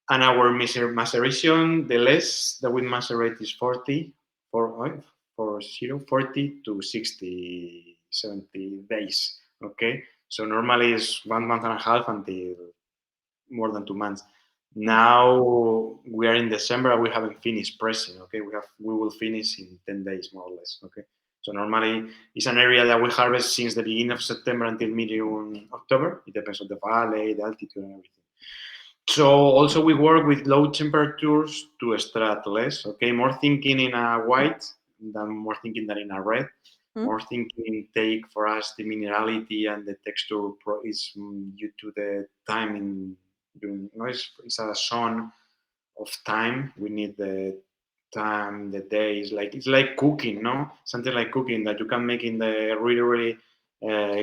And our maceration, the less that we macerate is 40 to 60, 70 days. Okay, so normally it's 1 month and a half until more than 2 months. Now we are in December and we haven't finished pressing. Okay, we will finish in 10 days more or less. Okay, so normally it's an area that we harvest since the beginning of September until mid-October. It depends on the valley, the altitude, and everything. So also we work with low temperatures to extract less. Okay, more thinking in a white than more thinking than in a red. More thinking take for us the minerality and the texture is due to the time in. It's a zone of time. We need the time, the days. It's like cooking, no? Something like cooking that you can make in the really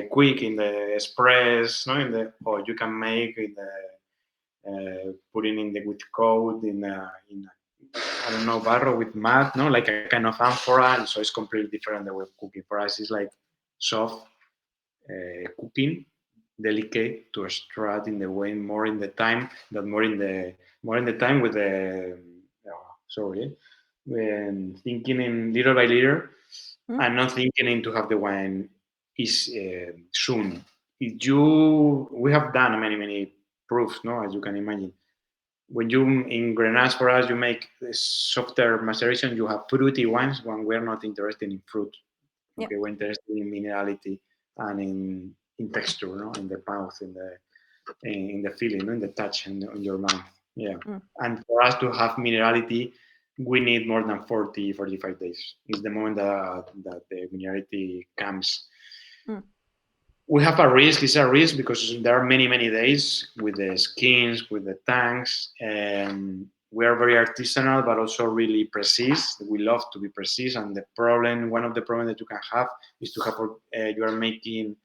quick in the express, no? Or you can make in the putting in the with code in a I don't know, barrel with mud, no, like a kind of amphora. So it's completely different the way of cooking. For us, it's like soft cooking, delicate to extract in the way more in the time, that more in the time with the when thinking in little by little, and not thinking in to have the wine is soon. We have done many proofs, no, as you can imagine. When you in Grenache for us, you make softer maceration. You have fruity wines when we're not interested in fruit. Okay, we're interested in minerality and in texture, no, in the mouth, in the feeling, no? In the touch, and on your mouth. Yeah. And for us to have minerality, we need more than 40, 45 days. It's the moment that the minerality comes. We have a risk. It's a risk because there are many days with the skins, with the tanks. We are very artisanal, but also really precise. We love to be precise. And one of the problems that you can have is to have, you are making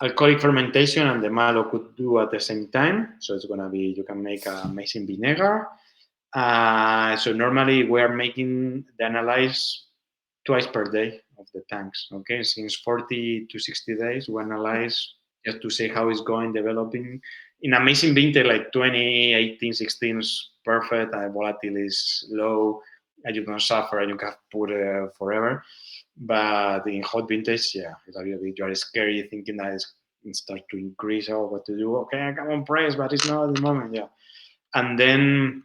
alcoholic fermentation and the malo could do at the same time. So it's going to be, you can make amazing vinegar. So normally we are making the analyze twice per day of the tanks. Okay, since 40 to 60 days, we analyze just to see how it's going, developing. In amazing vintage like 2018, 16 is perfect, volatility is low, and you don't suffer, and you can put forever. But in hot vintage, yeah, it's a little bit, you are scary thinking that it starts to increase or what to do. Okay, I come on press, but it's not at the moment, yeah. And then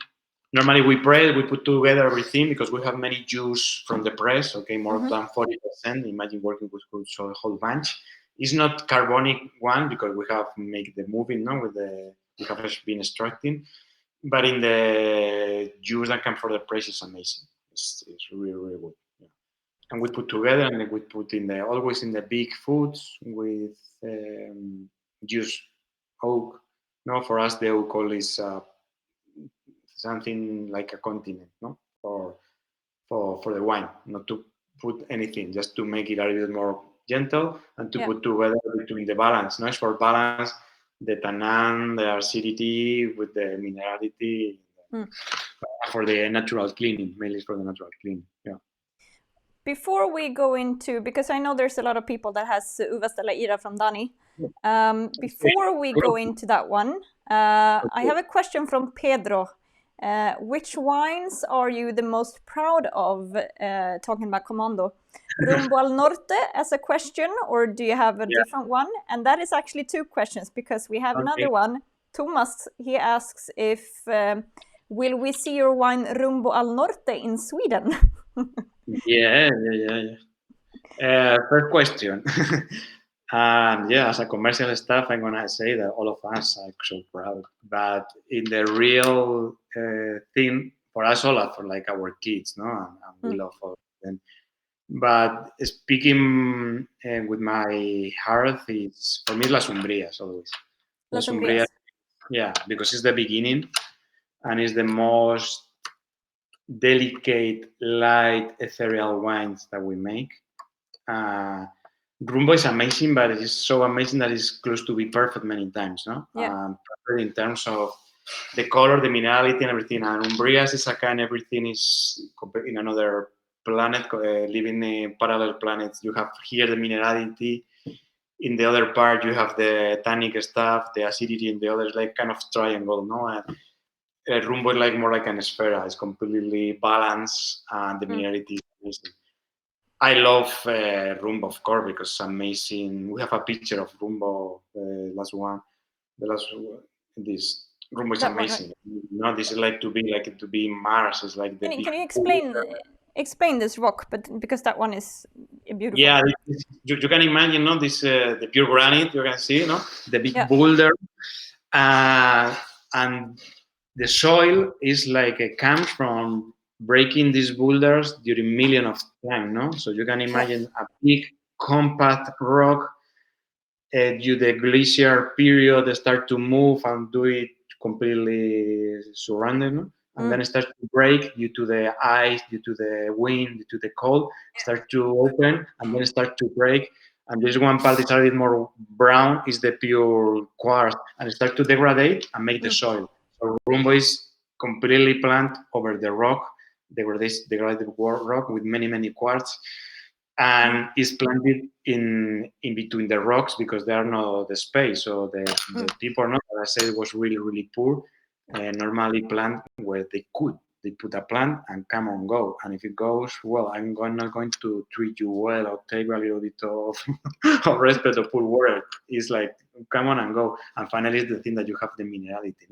normally we press, we put together everything because we have many juice from the press, okay, more than 40%. Imagine working with a whole bunch. It's not carbonic one because we have make the moving, no, we have been extracting. But in the juice that comes from the press is amazing. It's really good. Yeah. And we put together and we put always in the big foods with juice oak. No, for us the oak is something like a continent, no, for the wine, not to put anything, just to make it a little bit more gentle and to put together between the balance, no, it's for balance the tannin, the acidity with the minerality for the natural cleaning, mainly for the natural cleaning. Yeah. Before we go into, because I know there's a lot of people that has Uva Stella Ira from Dani. Before we go into that one, I have a question from Pedro. Which wines are you the most proud of, talking about Comando? Rumbo al Norte as a question, or do you have a different one? And that is actually two questions because we have another one. Thomas, he asks if will we see your wine Rumbo al Norte in Sweden? Yeah. First question. And as a commercial staff, I'm gonna say that all of us are so proud. But in the real thing, for us all, for like our kids, no, and we love all of them. But speaking with my heart, it's for me Las Umbrias always. Las Umbrias. Yeah, because it's the beginning, and it's the most delicate, light, ethereal wines that we make. Rumbo is amazing, but it's so amazing that it's close to be perfect many times, no? Perfect in terms of the color, the minerality, and everything. And Umbrias is a kind, everything is in another planet, living in parallel planets. You have here the minerality. In the other part, you have the tannic stuff, the acidity, and the other like kind of triangle, no? Rumbo is like more like an esfera. It's completely balanced, and the minerality is amazing. I love Rumbo, of course, because it's amazing. We have a picture of Rumbo, last one. The last one, this Rumbo is That one, amazing. This is like to be Mars. It's like the Can you explain this rock? But because that one is beautiful. Yeah, you can imagine, this the pure granite you can see, the big boulder, and the soil is like comes from breaking these boulders during millions of time, So you can imagine a big compact rock due the glacier period start to move and do it completely surrounded, and then it starts to break due to the ice, due to the wind, due to the cold, start to open and then start to break. And this one part is a bit more brown, is the pure quartz, and it start to degrade and make the soil. So Rumbo is completely plant over the rock, degraded rock with many quartz, and is planted in between the rocks because there are no the space. So the people, as I said, was really poor. Normally plant where they could. They put a plant and come and go. And if it goes well, not going to treat you well or take a little bit of, of respect or put water. It's like come on and go. And finally, it's the thing that you have the minerality.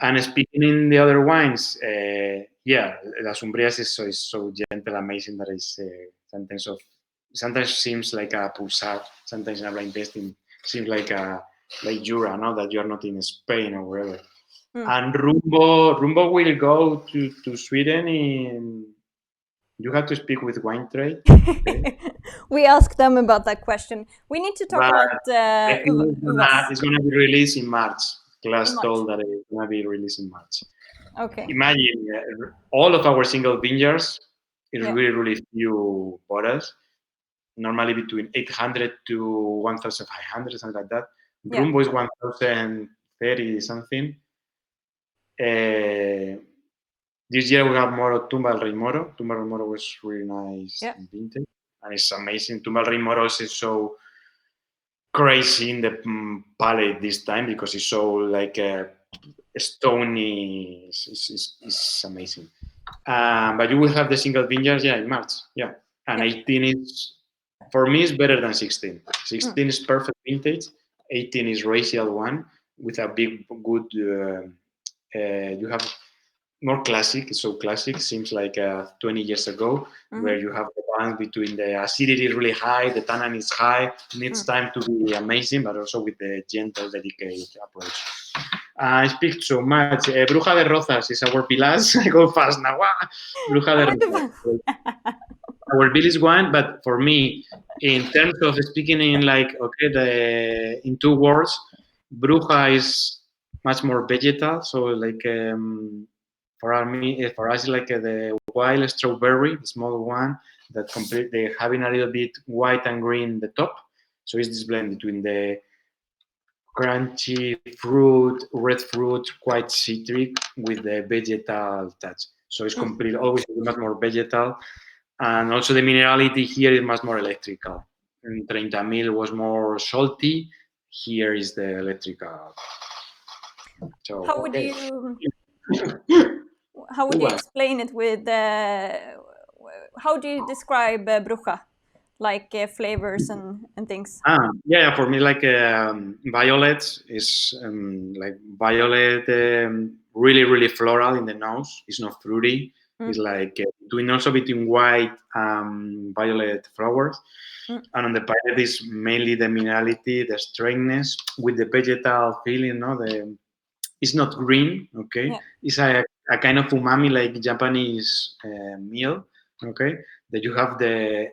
And speaking in the other wines, Las Umbrias is so gentle, amazing that it's sometimes seems like a pulsar. Sometimes in a blind tasting seems like Jura, that you are not in Spain or wherever. And Rumbo will go to Sweden in. You have to speak with wine trade. Okay? We asked them about that question. We need to talk about it's going to be released in March. Class told that it's going to be released in March. Okay. Imagine all of our single vineyards is really few bottles. Normally between 800 to 1,500, something like that. Rumbo is 1,030 something. This year we have more Tumba del Rey Moro. Tumba del Rey Moro was really nice vintage, and it's amazing. Tumba del Rey Moro is so crazy in the palate this time because it's so like stony. It's amazing. But you will have the single vineyards, in March, and 18 is, for me, is better than 16. 16 is perfect vintage. 18 is racial one with a big good. You have more classic. It's so classic. Seems like 20 years ago, where you have the balance between the acidity is really high, the tannin is high. Needs time to be amazing, but also with the gentle, delicate approach. I speak so much. Bruja de Rozas is our Pilas. I go fast now. Bruja de Rozas. Our bill is one, but for me, in terms of speaking in in 2 words, Bruja is much more vegetal. So for us, like the wild strawberry, the small one that they having a little bit white and green the top. So it's this blend between the crunchy fruit, red fruit, quite citric with the vegetal touch. So it's completely always much more vegetal. And also the minerality here is much more electrical. In 30 mil was more salty. Here is the electrical. So, how would you explain it with how do you describe Bruja? Like flavors and things? For me, like violet is like violet, really floral in the nose. It's not fruity. It's like between white violet flowers. And on the palate is mainly the minerality, the straightness with the vegetal feeling. It's not green. Okay, it's a kind of umami like Japanese meal. Okay, that you have the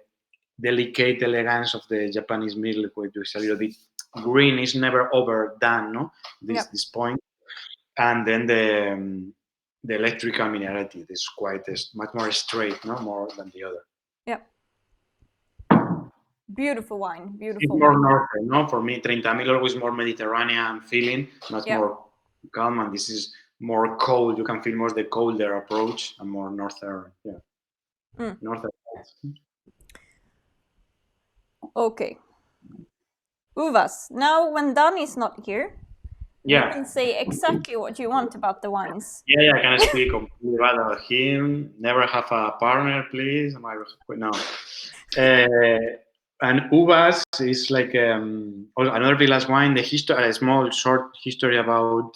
delicate elegance of the Japanese meal, which is a little bit green. Is never overdone. This point, and then the electrical minerality is much more straight, more than the other. Yeah. Beautiful wine. It's more northern, For me, 30 mil always more Mediterranean feeling, much more calm, and this is more cold. You can feel more the colder approach and more northern. Northern. Okay. Uvas. Now, when Dani is not here, You can say exactly what you want about the wines. Yeah, I can speak completely bad about him. Never have a partner, please. No. And uvas is like another village wine. The history, a small short history about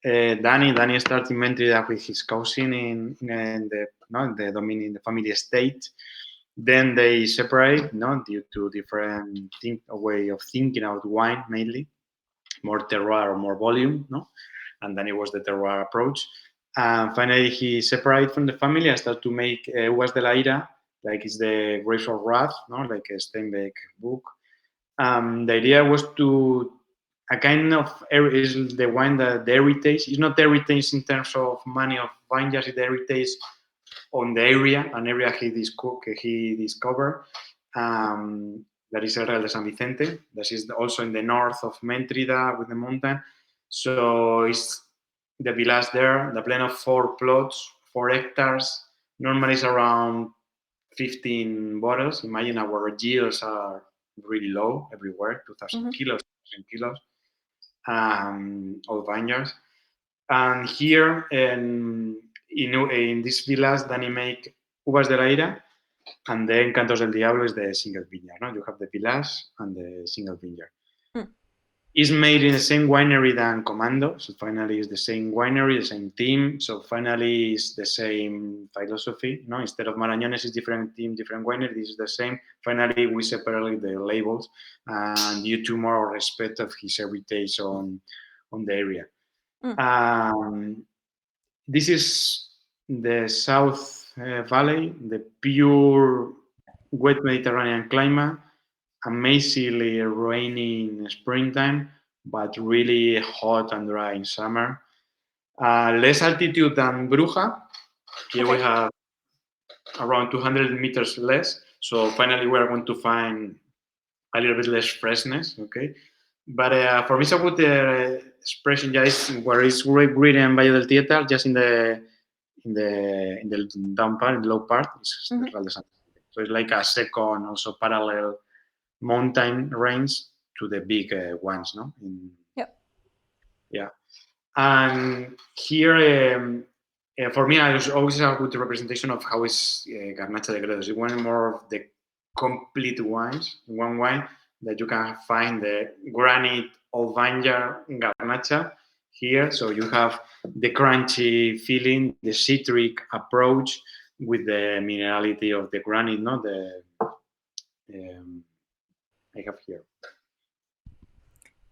Dani. Dani started inventory that with his cousin in the family estate. Then they separate, due to different way of thinking about wine, mainly more terroir or more volume, and then it was the terroir approach. Finally, he separated from the family and started to make Uvas de la Ira, like it's the Grapes of Wrath, like a Steinbeck book. The idea was to a kind of is the wine that the heritage is not the heritage in terms of money of vineyards, it's the heritage on the area, an area he discovered. That is El Real de San Vicente. That is also in the north of Mentrida with the mountain. So it's the villas there, the plan of 4 plots, 4 hectares. Normally it's around 15 bottles. Imagine our yields are really low everywhere, 2,000 kilos, 2,000 kilos, all vineyards. And here in these villas, Dani make Uvas de la Ira, and then Cantos del Diablo is the single vineyard. You have the villas and the single vineyard. It's made in the same winery than Comando, so finally it's the same winery, the same team, so finally it's the same philosophy. Instead of Maranones, it's different team, different winery, this is the same. Finally, we separate the labels and due to more respect of his heritage on the area. This is the South Valley, the pure wet Mediterranean climate, amazingly rainy in springtime, but really hot and dry in summer. Less altitude than Bruja. Here we have around 200 meters less. So finally we are going to find a little bit less freshness, okay? But for me, it's a good expression is where it's written Valle del Tietar, just in the down part, in the low part, it's the Real de San Vicente. So it's like a second, also parallel mountain range to the big ones, Yeah. And here, for me, it's always a good representation of how is Garnacha de Gredos. It's one more of the complete wines, one wine that you can find the granite old vineyard Garnacha here. So you have the crunchy feeling, the citric approach with the minerality of the granite, I have here.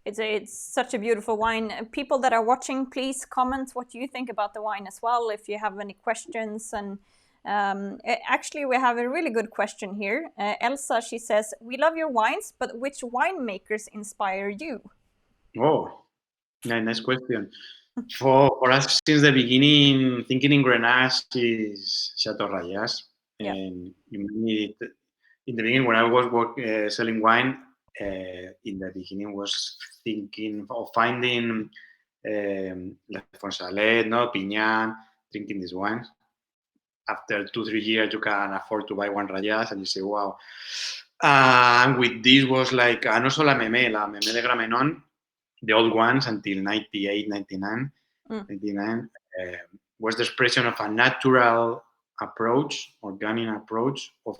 It's such a beautiful wine. People that are watching, please comment what you think about the wine as well, if you have any questions. And actually, we have a really good question here. Elsa, she says, we love your wines, but which winemakers inspire you? Oh, nice question. For us, since the beginning, thinking in Grenache is Chateau Rayas. And in the beginning, when I was selling wine, in the beginning was thinking of finding La Fonsalet, Pignan, drinking these wines. After 2-3 years, you can afford to buy one Rayas, and you say, wow. And with this was like, no solo la Memé de Gramenon, the old ones until 98, 99, 99 was the expression of a natural approach, organic approach of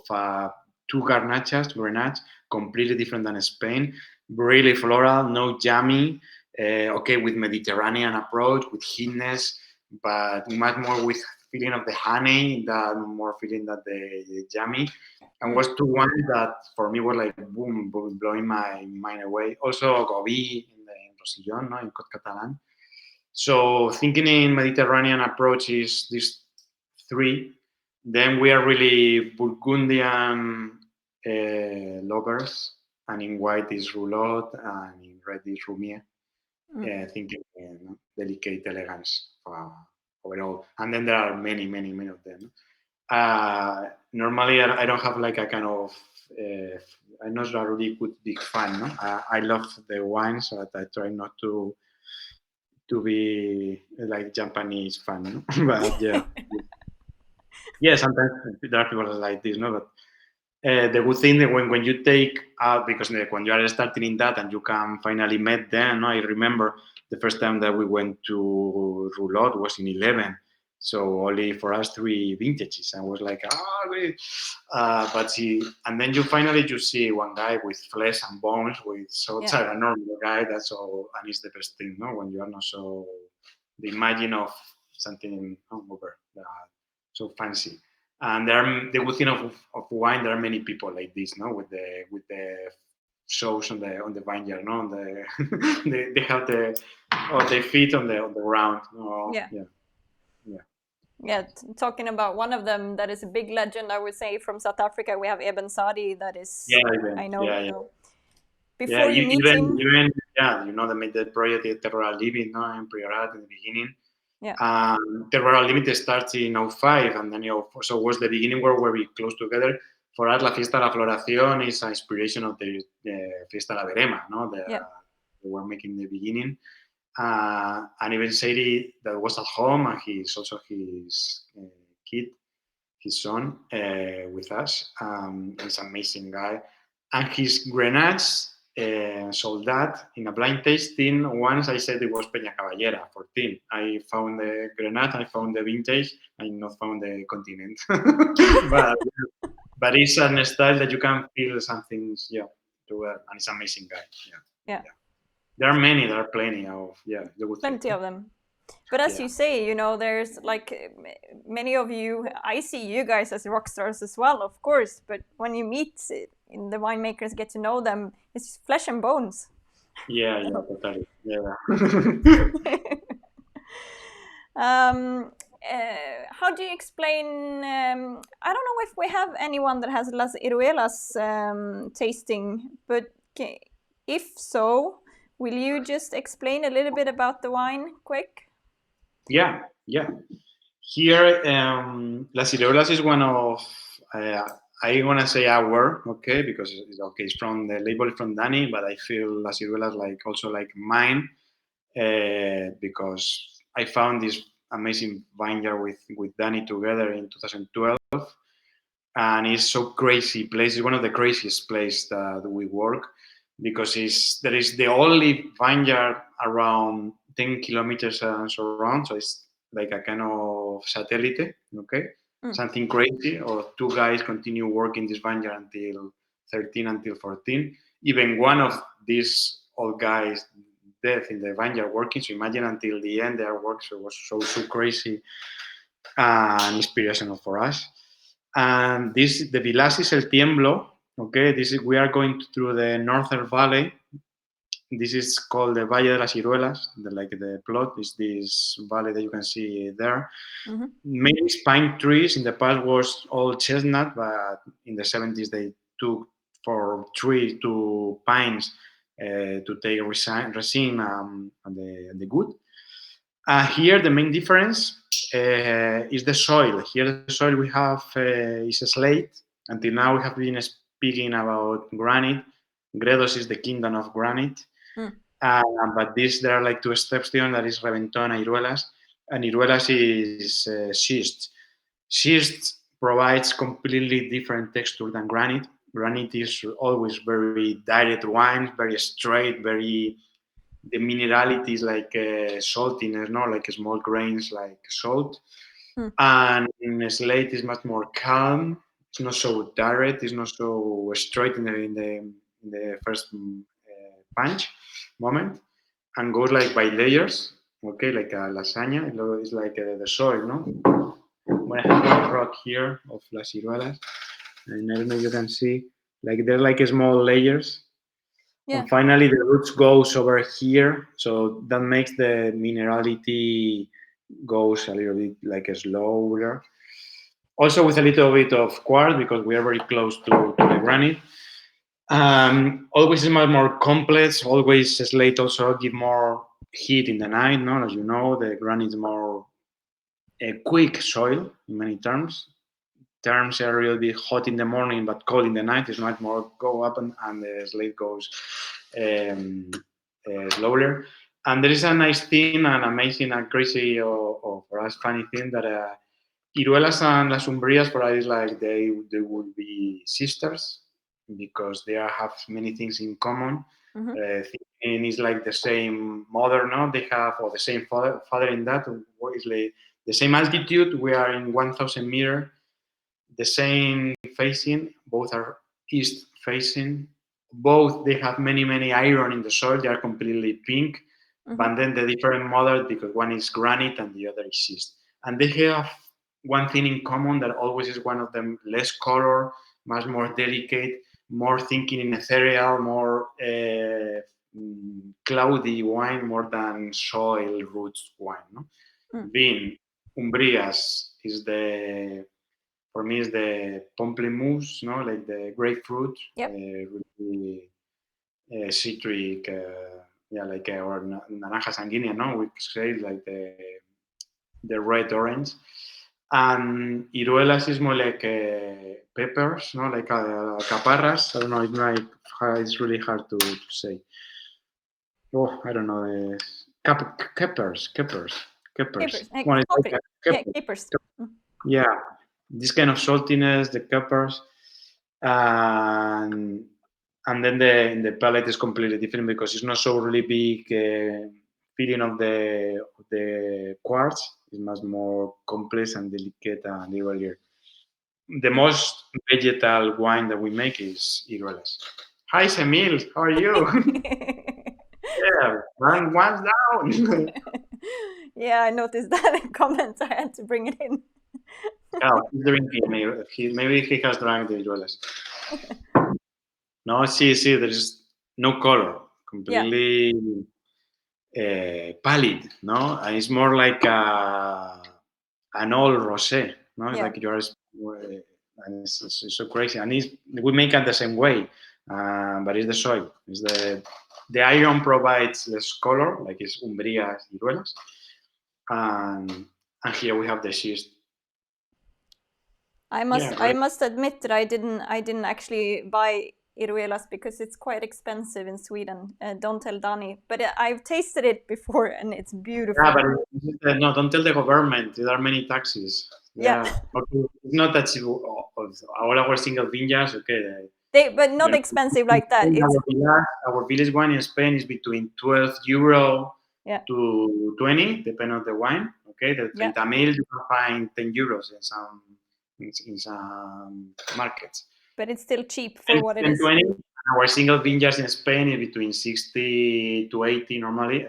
2 Grenache, completely different than Spain, really floral, no jammy, okay, with Mediterranean approach, with heatness, but much more with feeling of the honey than more feeling that the jammy. And was 2 wines that for me were like boom, blowing my mind away. Also Gobi in Rosillon, in Côte Catalan. So thinking in Mediterranean approaches, these 3, then we are really Burgundian lovers, and in white is Rouleau, and in red is Roumier. Thinking delicate elegance overall. And then there are many of them. Normally, I don't have like a kind of, I'm not a really good big fan. I love the wines, but I try not to be like Japanese fan. But yeah. Yeah, sometimes there are people like this, but The good thing that when you take out, because when you are starting in that and you can finally meet them, no? I remember the first time that we went to Roulotte was in 11. So only for us 3 vintages. I was like, great. And then you see one guy with flesh and bones, with such a normal guy. That's all, and it's the best thing, no? When you are not so the imagine of something over so fancy. And the good thing of wine, there are many people like this, no, with the shows on the vineyard, no, on they have their feet on the ground. No? Yeah, talking about one of them that is a big legend, I would say, from South Africa, we have Eben Sadi. That is, I know. Before you meet him, they made the project Terror Living, no, in Priorat in the beginning. Terror Unlimited starts in 05, and then so was the beginning where we're very close together. For us, La Fiesta La Floración is an inspiration of the Fiesta La Verema, no? They were making the beginning. And even Sadie, that was at home, and he's also his kid, his son, with us. He's an amazing guy. And his Grenache sold that in a blind tasting. Once I said it was Peña Caballera, 14. I found the Grenache, I found the vintage, I not found the continent. but it's a style that you can feel something, and it's an amazing guy. Yeah. There are many, there are plenty of, plenty of them. But as you say, there's like many of you, I see you guys as rock stars as well, of course. But when you meet the winemakers, get to know them, it's flesh and bones. Yeah, totally. Yeah. How do you explain? I don't know if we have anyone that has Las Iruelas tasting, but if so, will you just explain a little bit about the wine quick? Yeah. Here, Las Iruelas is one of, I want to say our, okay, because it's from the label from Dani, but I feel Las Iruelas also like mine, because I found this amazing vineyard with Dani together in 2012, and it's so crazy place. It's one of the craziest places that we work, because there is the only vineyard around 10 kilometers around, so it's like a kind of satellite, okay? Something crazy, or 2 guys continue working this vineyard until 13, until 14. Even one of these old guys dead in the vineyard working, so imagine until the end their work. So it was so crazy and inspirational for us. And the Vilas is El Tiemblo, okay? We are going through the northern valley. This is called the Valle de las Iruelas. The plot is this valley that you can see there. Mm-hmm. Many pine trees. In the past was all chestnut, but in the 70s they took for 3 to pines to take resin and the wood. Here the main difference is the soil. Here the soil we have is a slate. Until now we have been speaking about granite. Gredos is the kingdom of granite. But there are 2 steps there, that is Reventón and Iruelas. And Iruelas is schist. Schist provides completely different texture than granite. Granite is always very direct wine, very straight, the minerality is like saltiness, like small grains like salt. And slate is much more calm. It's not so direct. It's not so straight in the first punch moment, and goes by layers, okay, like a lasagna. It's like the soil, no? When I have one rock here of Las Iruelas, and I don't know if you can see, they're small layers. Yeah. And finally, the roots goes over here, so that makes the minerality goes a little bit slower. Also with a little bit of quartz, because we are very close to the granite. Always is much more complex. Always slate also give more heat in the night. No, as you know, the granite is more a quick soil in many terms. Terms are really hot in the morning but cold in the night. It's not more go up and the slate goes slower. And there is a nice thing, an amazing and crazy or for us funny thing that Iruelas and Las Umbrias for us like they would be sisters because they have many things in common. Thinking is like the same mother, no? They have or the same father in that. Is like the same altitude. We are in 1,000 meter. The same facing. Both are east facing. Both they have many iron in the soil. They are completely pink. But then the different mother because one is granite and the other is schist. And they have one thing in common that always is one of them less color, much more delicate, more thinking in ethereal, more cloudy wine more than soil roots wine. No? Vin Umbrias is for me is the pamplemousse, no, like the grapefruit, really citric, like or naranja sanguínea, no, we say like the red orange. And Iruelas is more like peppers, no, like caparras. I don't know. It's really hard to say. Oh, I don't know. Capers. Capers. Yeah, this kind of saltiness, the peppers, and then the palate is completely different because it's not so really big feeling of the quartz. It's much more complex and delicate and earlier. The most vegetal wine that we make is Iruelas. Hi, Semil. How are you? Yeah, one's down. Yeah, I noticed that in comments. I had to bring it in. Oh, he's drinking. Maybe he has drank the Iruelas. No, see, there's no color. Completely pallid, no? And it's more like an old rosé, no? It's like yours, and it's so crazy. And we make it the same way, but it's the soil. It's the iron provides less color, like it's Umbrías, Iruelas, and here we have the schist. I must admit that I didn't actually buy Iruelas because it's quite expensive in Sweden. Don't tell Dani, but I've tasted it before and it's beautiful. Yeah, but no, don't tell the government. There are many taxes. Yeah. Okay. It's not that all our single vineyards, okay. But not expensive like that. Our village wine in Spain is between €12 to 20, depending on the wine. Okay, the 30,000 you can find €10 in some markets. But it's still cheap for what it is. 20, our single vineyards in Spain is between 60 to 80 normally,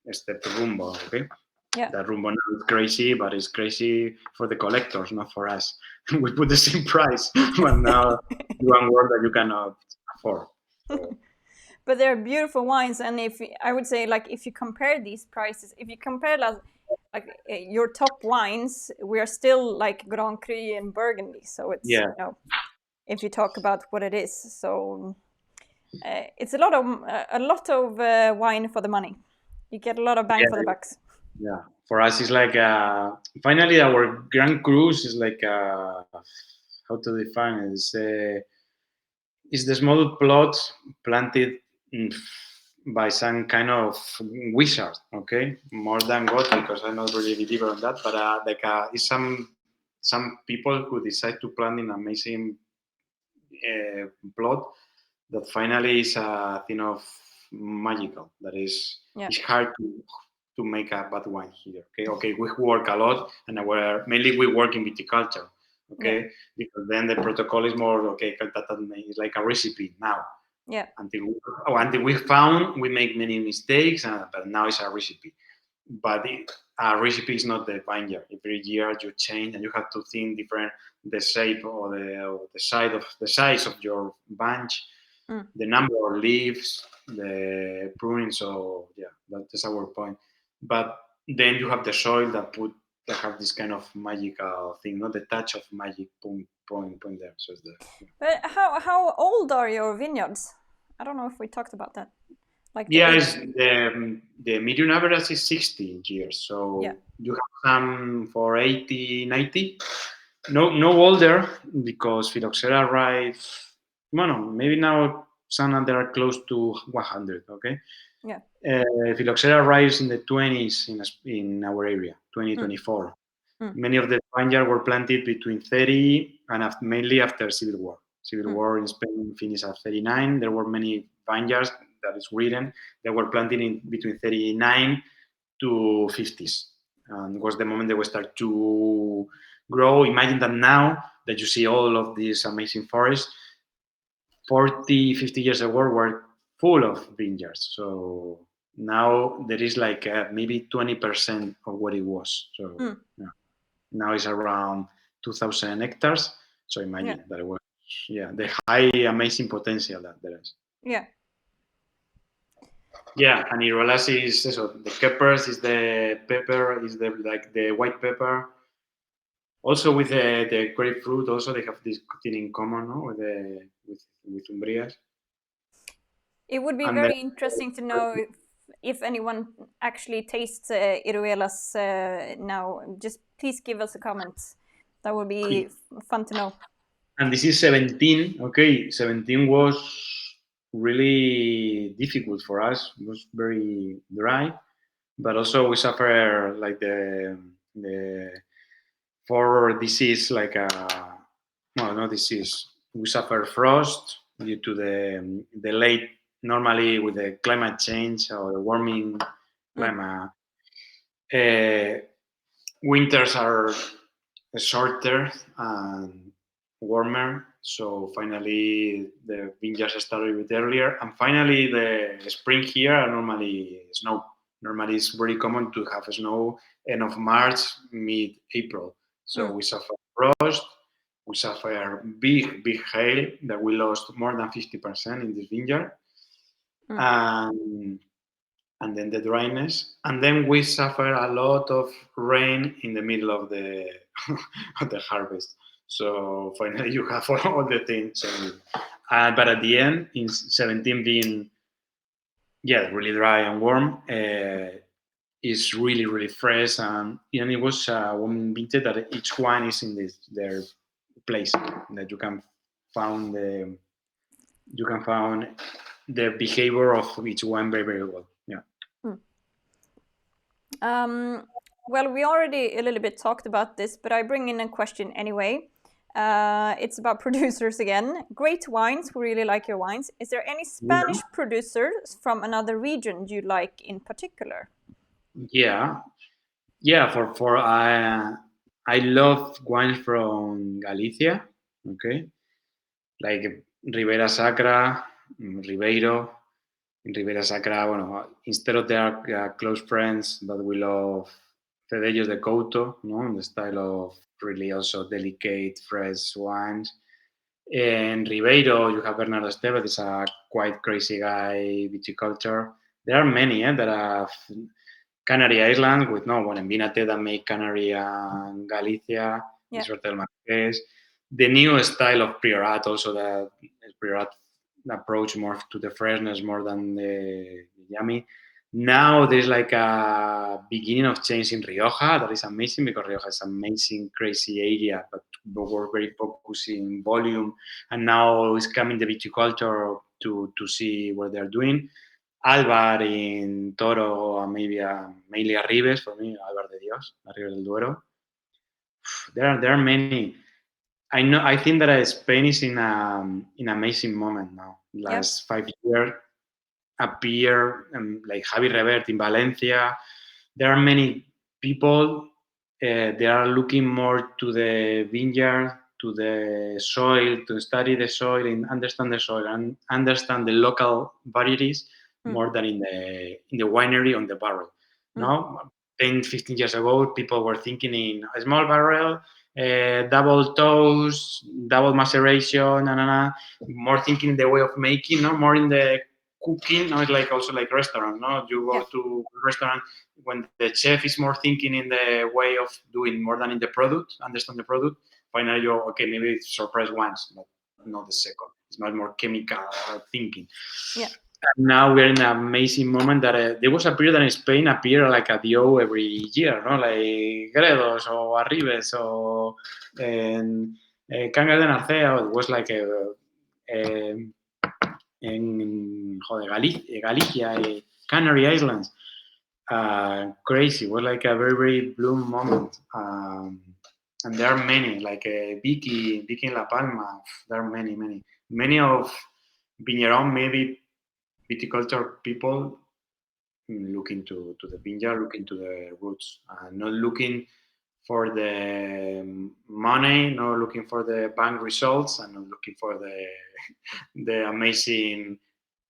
except Rumbo. Okay. Yeah. The Rumbo now is crazy, but it's crazy for the collectors, not for us. We put the same price, but now one word that you cannot afford. So. But they're beautiful wines, and I would say, like, if you compare these prices, if you compare like your top wines, we are still like Grand Cru and Burgundy. So it's if you talk about what it is, so it's a lot of wine for the money. You get a lot of bang for the bucks. Yeah, for us it's like finally our Grand Cru is like how to define it? It's the small plot planted by some kind of wizard, okay, more than God, because I'm not really believer on that, but it's some people who decide to plant an amazing plot that finally is a thing of magical. That is, it's hard to make a bad wine here. Okay, we work a lot, and mainly we work in viticulture. Okay, because then the protocol is more it's like a recipe now. Yeah. Until we found, we make many mistakes, but now it's a recipe. But a recipe is not the vineyard. Every year you change, and you have to think different, the shape or the size of your bunch, the number of leaves, the pruning. So that's our point. But then you have the soil that have this kind of magical thing, not the touch of magic point there. So it's But how old are your vineyards? I don't know if we talked about that. Like the median average is 60 years. So you have some for 80, 90. No older, because Phylloxera arrived. No, maybe now some that are close to 100. Okay. Yeah. Phylloxera arrives in the 20s in our area, 2024. Many of the vineyards were planted between 30 and mainly after Civil War. Civil War in Spain finished at 39. There were many vineyards, that is written, that were planted in between 39 to 50s. And was the moment they will start to grow. Imagine that now that you see all of these amazing forests, 40, 50 years ago were full of vineyards. So now there is like maybe 20% of what it was. So now it's around 2,000 hectares. So imagine that it was, the high amazing potential that there is. Yeah. Yeah, and Irolas is so the peppers is the pepper is the like the white pepper. Also with the grapefruit, also they have this thing in common, no? With Umbrias. It would be very interesting to know if anyone actually tastes Iruelas now. Just please give us a comment. That would be fun to know. And this is 17. Okay, 17 was really difficult for us. It was very dry, but also we suffer like the for disease like no disease. We suffer frost due to the late. Normally with the climate change or the warming climate, winters are shorter and warmer. So finally the vineyards started a bit earlier, and finally the spring here are normally snow. Normally it's very common to have snow end of March, mid-April. So we suffer frost, we suffer big hail that we lost more than 50% in this vineyard. And then the dryness, and then we suffer a lot of rain in the middle of the of the harvest. So finally, you have all the things. But at the end, in 17 being really dry and warm, is really fresh, and it was one vintage that each one is in their place that you can find the behavior of each one very well. Yeah. Well, we already a little bit talked about this, but I bring in a question anyway. It's about producers again. Great wines, we really like your wines. Is there any Spanish producers from another region you like in particular? Yeah. For I love wines from Galicia. Okay, like Ribera Sacra, Ribeiro. In Ribera Sacra, instead of their close friends, but we love Cedellos de Couto, in the style of really also delicate, fresh wines. In Ribeiro, you have Bernardo Estevez, is a quite crazy guy, viticulture. There are many that have Canary Islands with en Vinate that make Canary and Galicia, Israel Marqués. The new style of Priorat also, that Priorat approach more to the freshness more than the yummy. Now there's like a beginning of change in Rioja that is amazing, because Rioja is an amazing, crazy area, but we're very focused in volume. And now it's coming the viticulture to see what they're doing. Alvar in Toro, maybe mainly Arribes for me, Alvar de Dios, Arribes del Duero. There are many. I think that Spain is in an amazing moment now. Last 5 years appear like Javi Revert in Valencia. There are many people. They are looking more to the vineyard, to the soil, to study the soil and understand the soil and understand the local varieties more than in the winery on the barrel. No, 10, 15 years ago, people were thinking in a small barrel, double toast, double maceration, more thinking in the way of making, more in the cooking. It's like also like restaurant. You go to a restaurant when the chef is more thinking in the way of doing more than in the product, understand the product. Finally, maybe it's surprise once, but not the second. It's much more chemical thinking. Yeah. And now we're in an amazing moment that there was a period that in Spain appeared like a DO every year, like Gredos or Arribes or Cangas de Narcea. It was like in Galicia, Canary Islands. crazy. It was like a very, very bloom moment. And there are many, like Vicky in La Palma. There are many of Viñeron, maybe viticulture people looking to the vineyard, looking to the roots, not looking for the money, not looking for the bank results, and not looking for the amazing,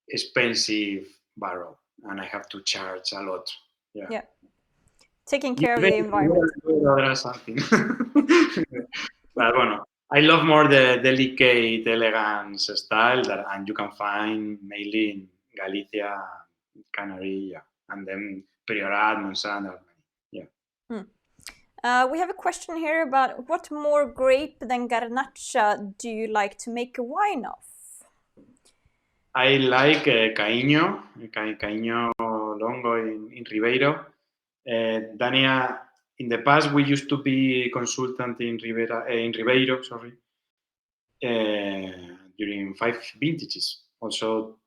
expensive barrel. And I have to charge a lot. Yeah. Taking care of the environment. Something. But bueno, I love more the delicate, elegance style that, and you can find mainly in Galicia, Canary, and then Priorat, Monsanto. Yeah. We have a question here about what more grape than Garnacha do you like to make a wine of? I like Caíño Longo in Ribeiro. Dania, in the past, we used to be consultant in Ribeiro, during 5 vintages. Also,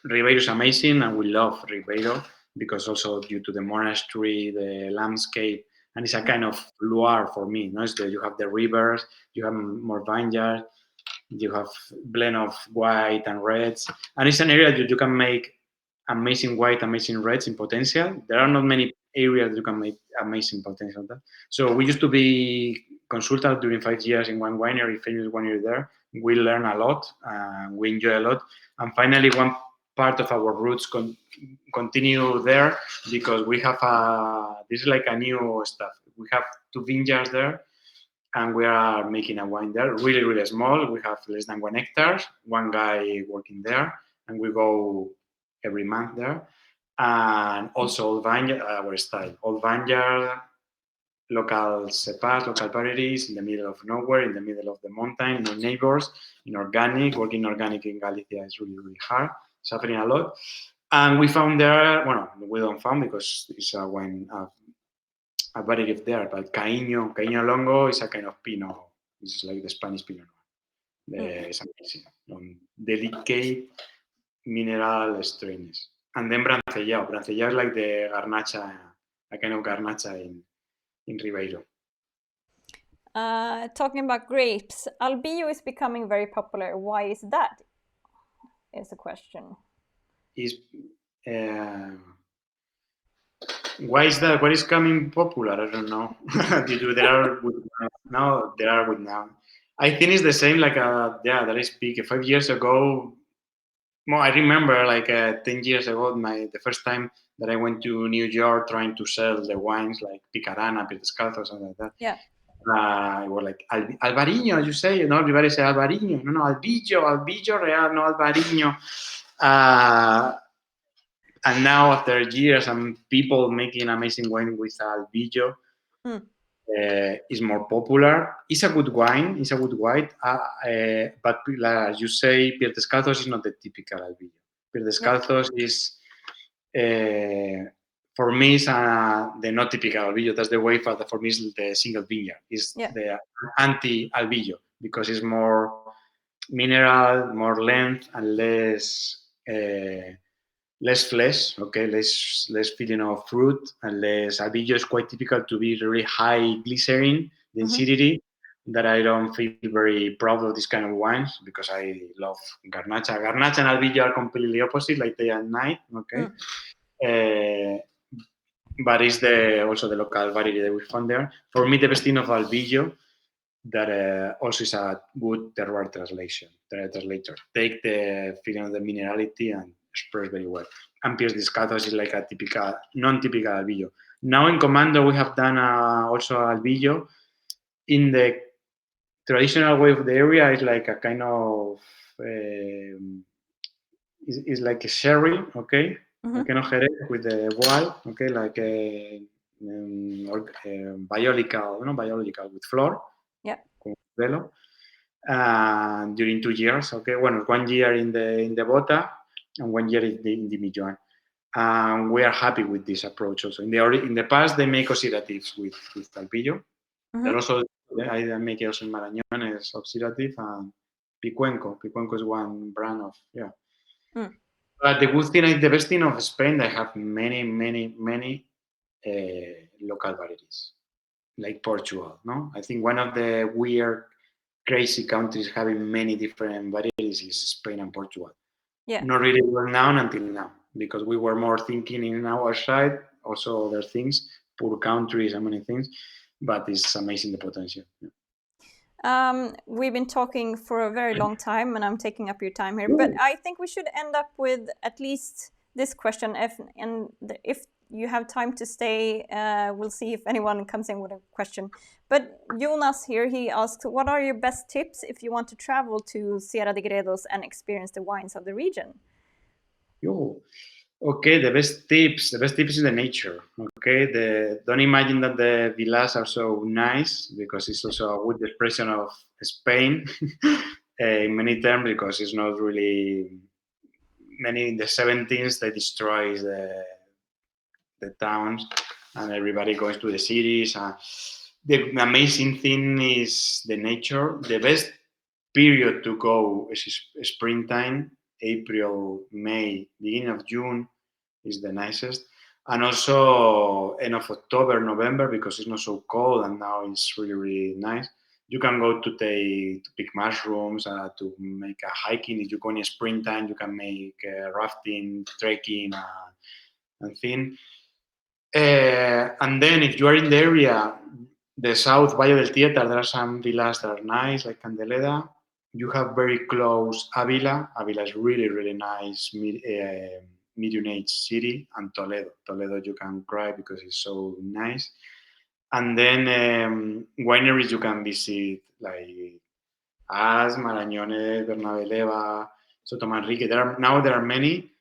Ribeiro is amazing, and we love Ribeiro because also due to the monastery, the landscape, and it's a kind of Loire for me. No? So you have the rivers, you have more vineyards, you have blend of white and reds, and it's an area that you can make amazing white, amazing reds in potential. There are not many areas you can make amazing potential. So we used to be consultant during 5 years in one winery, finished 1 year there. We learn a lot, we enjoy a lot, and finally one part of our roots continue there because we have this is like a new stuff. We have 2 vineyards there, and we are making a wine there, really, really small. We have less than 1 hectare, one guy working there, and we go every month there. And also old vineyard, our style, old vineyard, local cepas, local varieties in the middle of nowhere, in the middle of the mountain, no neighbors, in organic. Working organic in Galicia is really, really hard, suffering a lot. And we found there, well, we don't found because it's a wine, a variety of there, but Caíño Longo is a kind of Pinot. It's like the Spanish Pinot Noir. It's amazing. Delicate mineral strains. And then Brancellao. Brancellao is like the Garnacha, a kind of Garnacha in Ribeiro. Talking about grapes, Albio is becoming very popular. Why is that? Is the question. Why is that? What is coming popular? I don't know. There are with now. I think it's the same. Like that is big. 5 years ago, well, I remember like 10 years ago, the first time that I went to New York trying to sell the wines like Picarana, Piedescalzo, something like that. Yeah. It was like Alvarinho, you say, everybody say Alvarinho. No, Albillo, Real, no Alvarinho. And now after years and people making amazing wine with Albillo, is more popular. It's a good wine. It's a good white. But as you say, Piedescalzos is not the typical Albillo. Piedescalzos is, for me, is the not typical Albillo. That's the way for me is the single vineyard. It's the anti-Albillo because it's more mineral, more length, and less flesh, okay, less feeling of fruit, and less. Albillo is quite typical to be really high glycerin density. That I don't feel very proud of this kind of wines because I love Garnacha. Garnacha and Albillo are completely opposite, like day and night, okay. But it's also the local variety that we found there. For me, the best thing of Albillo that also is a good terroir translator. Take the feeling of the minerality and express very well. And Piedescalzos is like a typical, non-typical Albillo. Now in Comando we have done also Albillo. In the traditional way of the area, it's like a kind of, it's like a sherry, okay? Kind of Jerez with the wall, okay, like biological with flor. Yeah. During 2 years, okay. Well, 1 year in the Bota and 1 year in the Millón. We are happy with this approach also. In the past, they make oxidatives with Albillo. Also, I make also in Marañones oxidative and Picuenco. Picuenco is one brand of, But the good thing, the best thing of Spain, they have many local varieties, like Portugal. No, I think one of the weird, crazy countries having many different varieties is Spain and Portugal. Yeah. Not really well known until now, because we were more thinking in our side, also other things, poor countries and many things, but it's amazing the potential. We've been talking for a very long time, and I'm taking up your time here, but I think we should end up with at least this question. If you have time to stay, we'll see if anyone comes in with a question. But Jonas here, he asks, what are your best tips if you want to travel to Sierra de Gredos and experience the wines of the region? Okay, the best tips is the nature. Okay, don't imagine that the villas are so nice, because it's also a good expression of Spain in many terms, because it's not really many in the 17th they destroy the towns and everybody goes to the cities. The amazing thing is the nature. The best period to go is springtime, April, May, beginning of June is the nicest. And also end of October, November, because it's not so cold and now it's really, really nice. You can go to pick mushrooms, to make a hiking. If you go in springtime, you can make rafting, trekking, and things. And then if you are in the area, the south Valle del Tietar, there are some villas that are nice, like Candeleda. You have very close Avila. Avila is really, really nice, medium-age city, and Toledo. Toledo you can cry because it's so nice. And then wineries you can visit, like As, Marañones, Bernabé, Sotomanrique. There are many.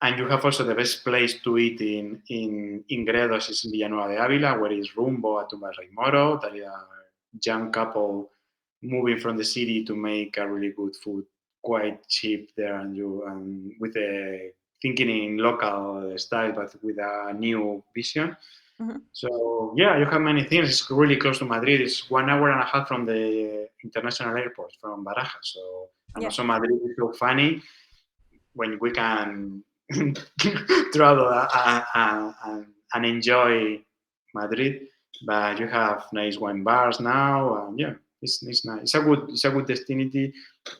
And you have also the best place to eat in Gredos is in Villanueva de Ávila, where is Rumbo at Rey Moro. That is a young couple moving from the city to make a really good food, quite cheap there, and with a thinking in local style, but with a new vision. Mm-hmm. So yeah, you have many things. It's really close to Madrid. It's 1 hour and a half from the international airport, from Barajas. So and also Madrid is so funny when we can travel and enjoy Madrid, but you have nice wine bars now, and yeah, it's nice. It's a good destination,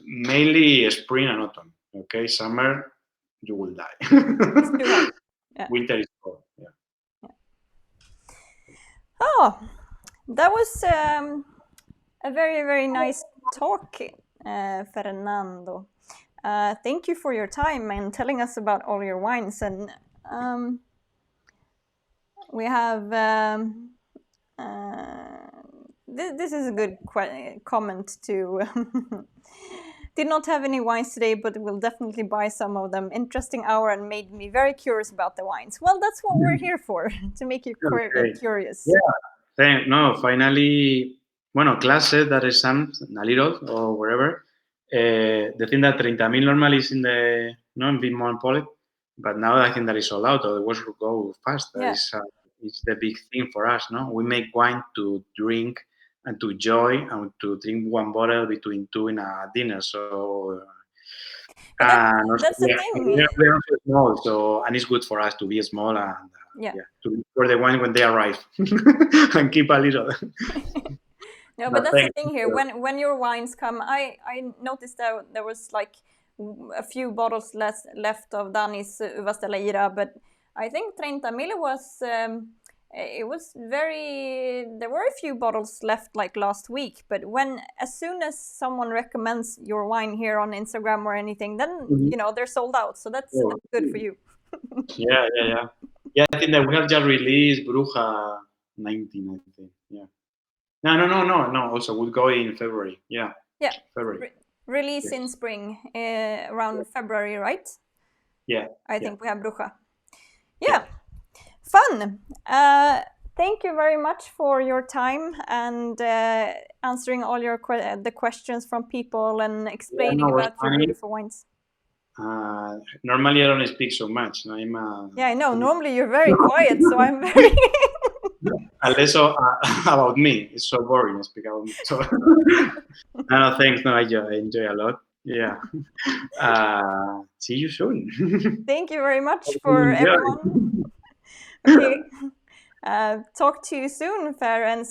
mainly spring and autumn. Okay, summer you will die. It's too hot. Yeah. Winter is cold. Yeah. Oh, that was a very, very nice talk, Fernando. Thank you for your time and telling us about all your wines. And we have this is a good comment too. Did not have any wines today, but will definitely buy some of them. Interesting hour and made me very curious about the wines. Well, that's what we're here for, to make you curious. Yeah. No, finally, bueno, clase, that is some, a little, or wherever. The thing that 30,000 normally is in Vinprovning, but now I think that is sold out, or it was go fast. That is it's the big thing for us. No, we make wine to drink and to enjoy, and to drink one bottle between two in a dinner. So that's the thing. We're also small, so and it's good for us to be small and to look for the wine when they arrive and keep a little. No, but that's the thing here. When your wines come, I noticed that there was like a few bottles left of Dani's Uva Stella Ira, but I think 30,000 was it was very. There were a few bottles left like last week, but as soon as someone recommends your wine here on Instagram or anything, then they're sold out. So that's good for you. Yeah. I think that we have just released Bruja 19. I think. Yeah. No. Also, we'll go in February. Yeah. February. Release in spring, around February, right? Yeah. I think we have Bruja. Yeah. Fun. Thank you very much for your time and answering all the questions from people and explaining about your beautiful wines. Normally I don't speak so much. I know. Normally you're very quiet, so I'm very. Unless about me, it's so boring to speak about me. So no, thanks. No, I enjoy a lot. Yeah. See you soon. Thank you very much for everyone. Okay. talk to you soon, Fer, and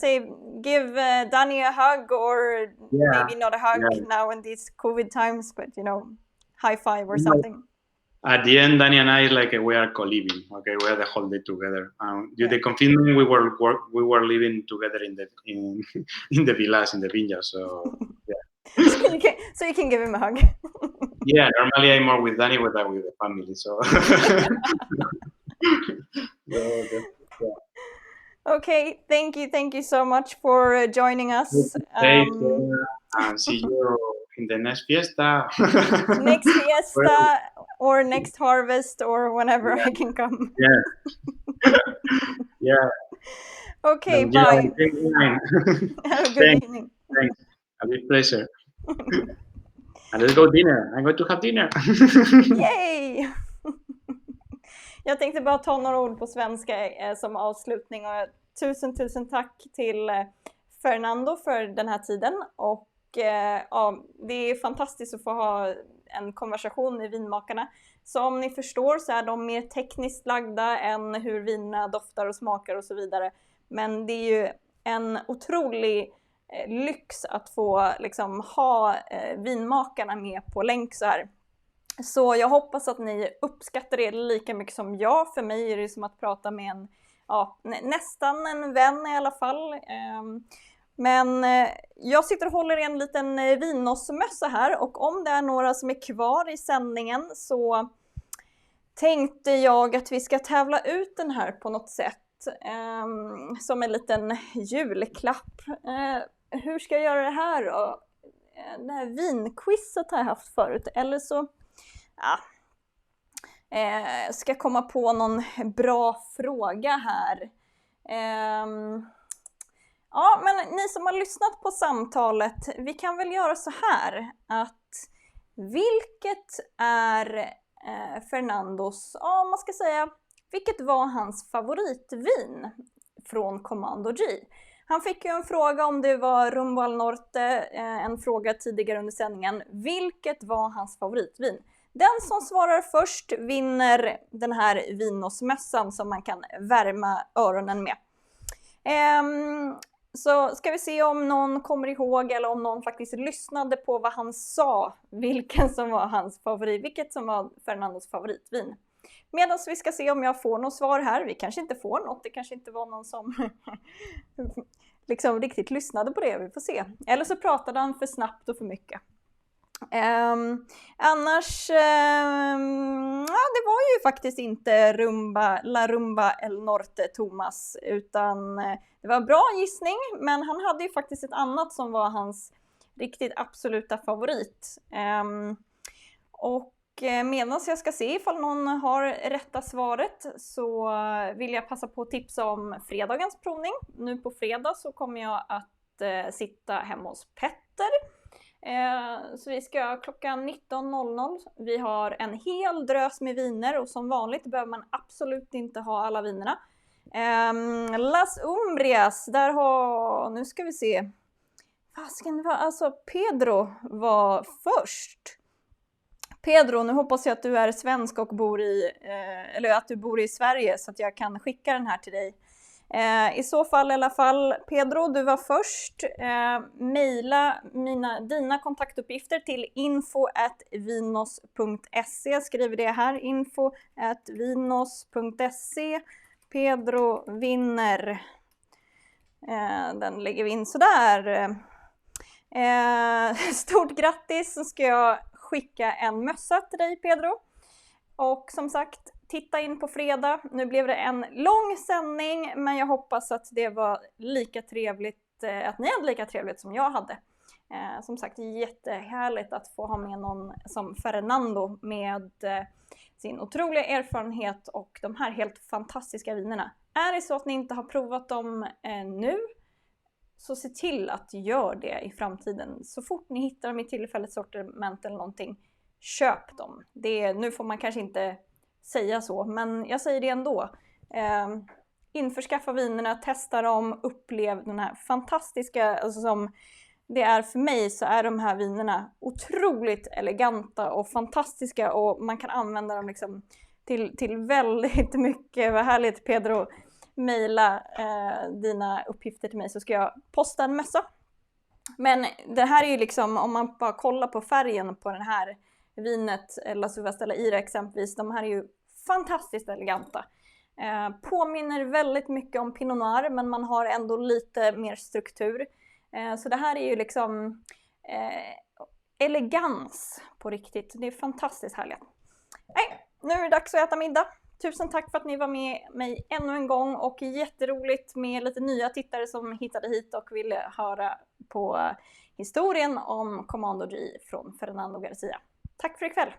give Dani a hug, or maybe not a hug now in these COVID times, but high five or something. At the end, Dani and I, like, we are co-living. Okay, we are the whole day together. Due to the confinement, we were living together in the villas, in the vineyard. So so you can give him a hug. Yeah, normally I'm more with Dani with the family. So. Okay, thank you so much for joining us. And see you in the next fiesta. Next fiesta or next harvest or whenever I can come. Yeah. Okay, bye. Have a good evening. Thanks. A big pleasure. And let's go dinner. I'm going to have dinner. Yay! Jag tänkte bara ta några ord på svenska som avslutning. Och tusen tack till Fernando för den här tiden. Och det är fantastiskt att få ha en konversation med vinmakarna. Som ni förstår så är de mer tekniskt lagda än hur vinerna doftar och smakar och så vidare. Men det är ju en otrolig lyx att få ha vinmakarna med på länk så här. Så jag hoppas att ni uppskattar det lika mycket som jag. För mig är det som att prata med nästan en vän i alla fall. Men jag sitter och håller i en liten vinosmössa här. Och om det är några som är kvar i sändningen så tänkte jag att vi ska tävla ut den här på något sätt. Som en liten julklapp. Hur ska jag göra det här då? Det här vinquizet har jag haft förut. Eller så ska komma på någon bra fråga här. Men ni som har lyssnat på samtalet, vi kan väl göra så här att vilket är Fernandos, man ska säga, vilket var hans favoritvin från Comando G? Han fick ju en fråga om det var Rumbo al Norte, en fråga tidigare under sändningen. Vilket var hans favoritvin? Den som svarar först vinner den här vinosmössan som man kan värma öronen med. Så ska vi se om någon kommer ihåg eller om någon faktiskt lyssnade på vad han sa. Vilken som var hans favorit, vilket som var Fernandos favoritvin. Medan vi ska se om jag får något svar här. Vi kanske inte får något, det kanske inte var någon som riktigt lyssnade på det, vi får se. Eller så pratade han för snabbt och för mycket. Annars, det var ju faktiskt inte La Rumba el Norte Thomas, utan det var bra gissning, men han hade ju faktiskt ett annat som var hans riktigt absoluta favorit. Och medan jag ska se ifall någon har rätta svaret så vill jag passa på att tipsa om fredagens provning. Nu på fredag så kommer jag att sitta hemma hos Petter. Så vi ska klockan 19.00. Vi har en hel drös med viner och som vanligt behöver man absolut inte ha alla vinerna. Las Umbrias, där har, nu ska vi se. Alltså Pedro var först. Pedro, nu hoppas jag att du är svensk och bor eller att du bor i Sverige så att jag kan skicka den här till dig. I så fall i alla fall, Pedro, du var först. Maila dina kontaktuppgifter till info@vinos.se. Jag skriver det här, info@vinos.se. Pedro vinner. Den lägger vi in sådär. Stort grattis, så ska jag skicka en mössa till dig, Pedro. Och som sagt, titta in på fredag. Nu blev det en lång sändning, men jag hoppas att det var lika trevligt, att ni hade lika trevligt som jag hade. Som sagt, jättehärligt att få ha med någon som Fernando med sin otroliga erfarenhet och de här helt fantastiska vinerna. Är det så att ni inte har provat dem nu, så se till att göra det i framtiden. Så fort ni hittar dem i tillfälligt sortiment eller någonting, köp dem. Nu får man kanske inte säga så, men jag säger det ändå. Införskaffa vinerna, testa dem, upplev den här fantastiska, alltså som det är för mig, så är de här vinerna otroligt eleganta och fantastiska och man kan använda dem till väldigt mycket. Vad härligt, Pedro. mejla dina uppgifter till mig så ska jag posta en mössa. Men det här är ju liksom, om man bara kollar på färgen på den här vinet, eller Uvas eller Ira exempelvis, de här är ju fantastiskt eleganta. Påminner väldigt mycket om Pinot Noir, men man har ändå lite mer struktur. Så det här är ju liksom elegans på riktigt. Det är fantastiskt härligt. Nej, nu är det dags att äta middag. Tusen tack för att ni var med mig ännu en gång, och jätteroligt med lite nya tittare som hittade hit och ville höra på historien om Comando G från Fernando Garcia. Tack för ikväll!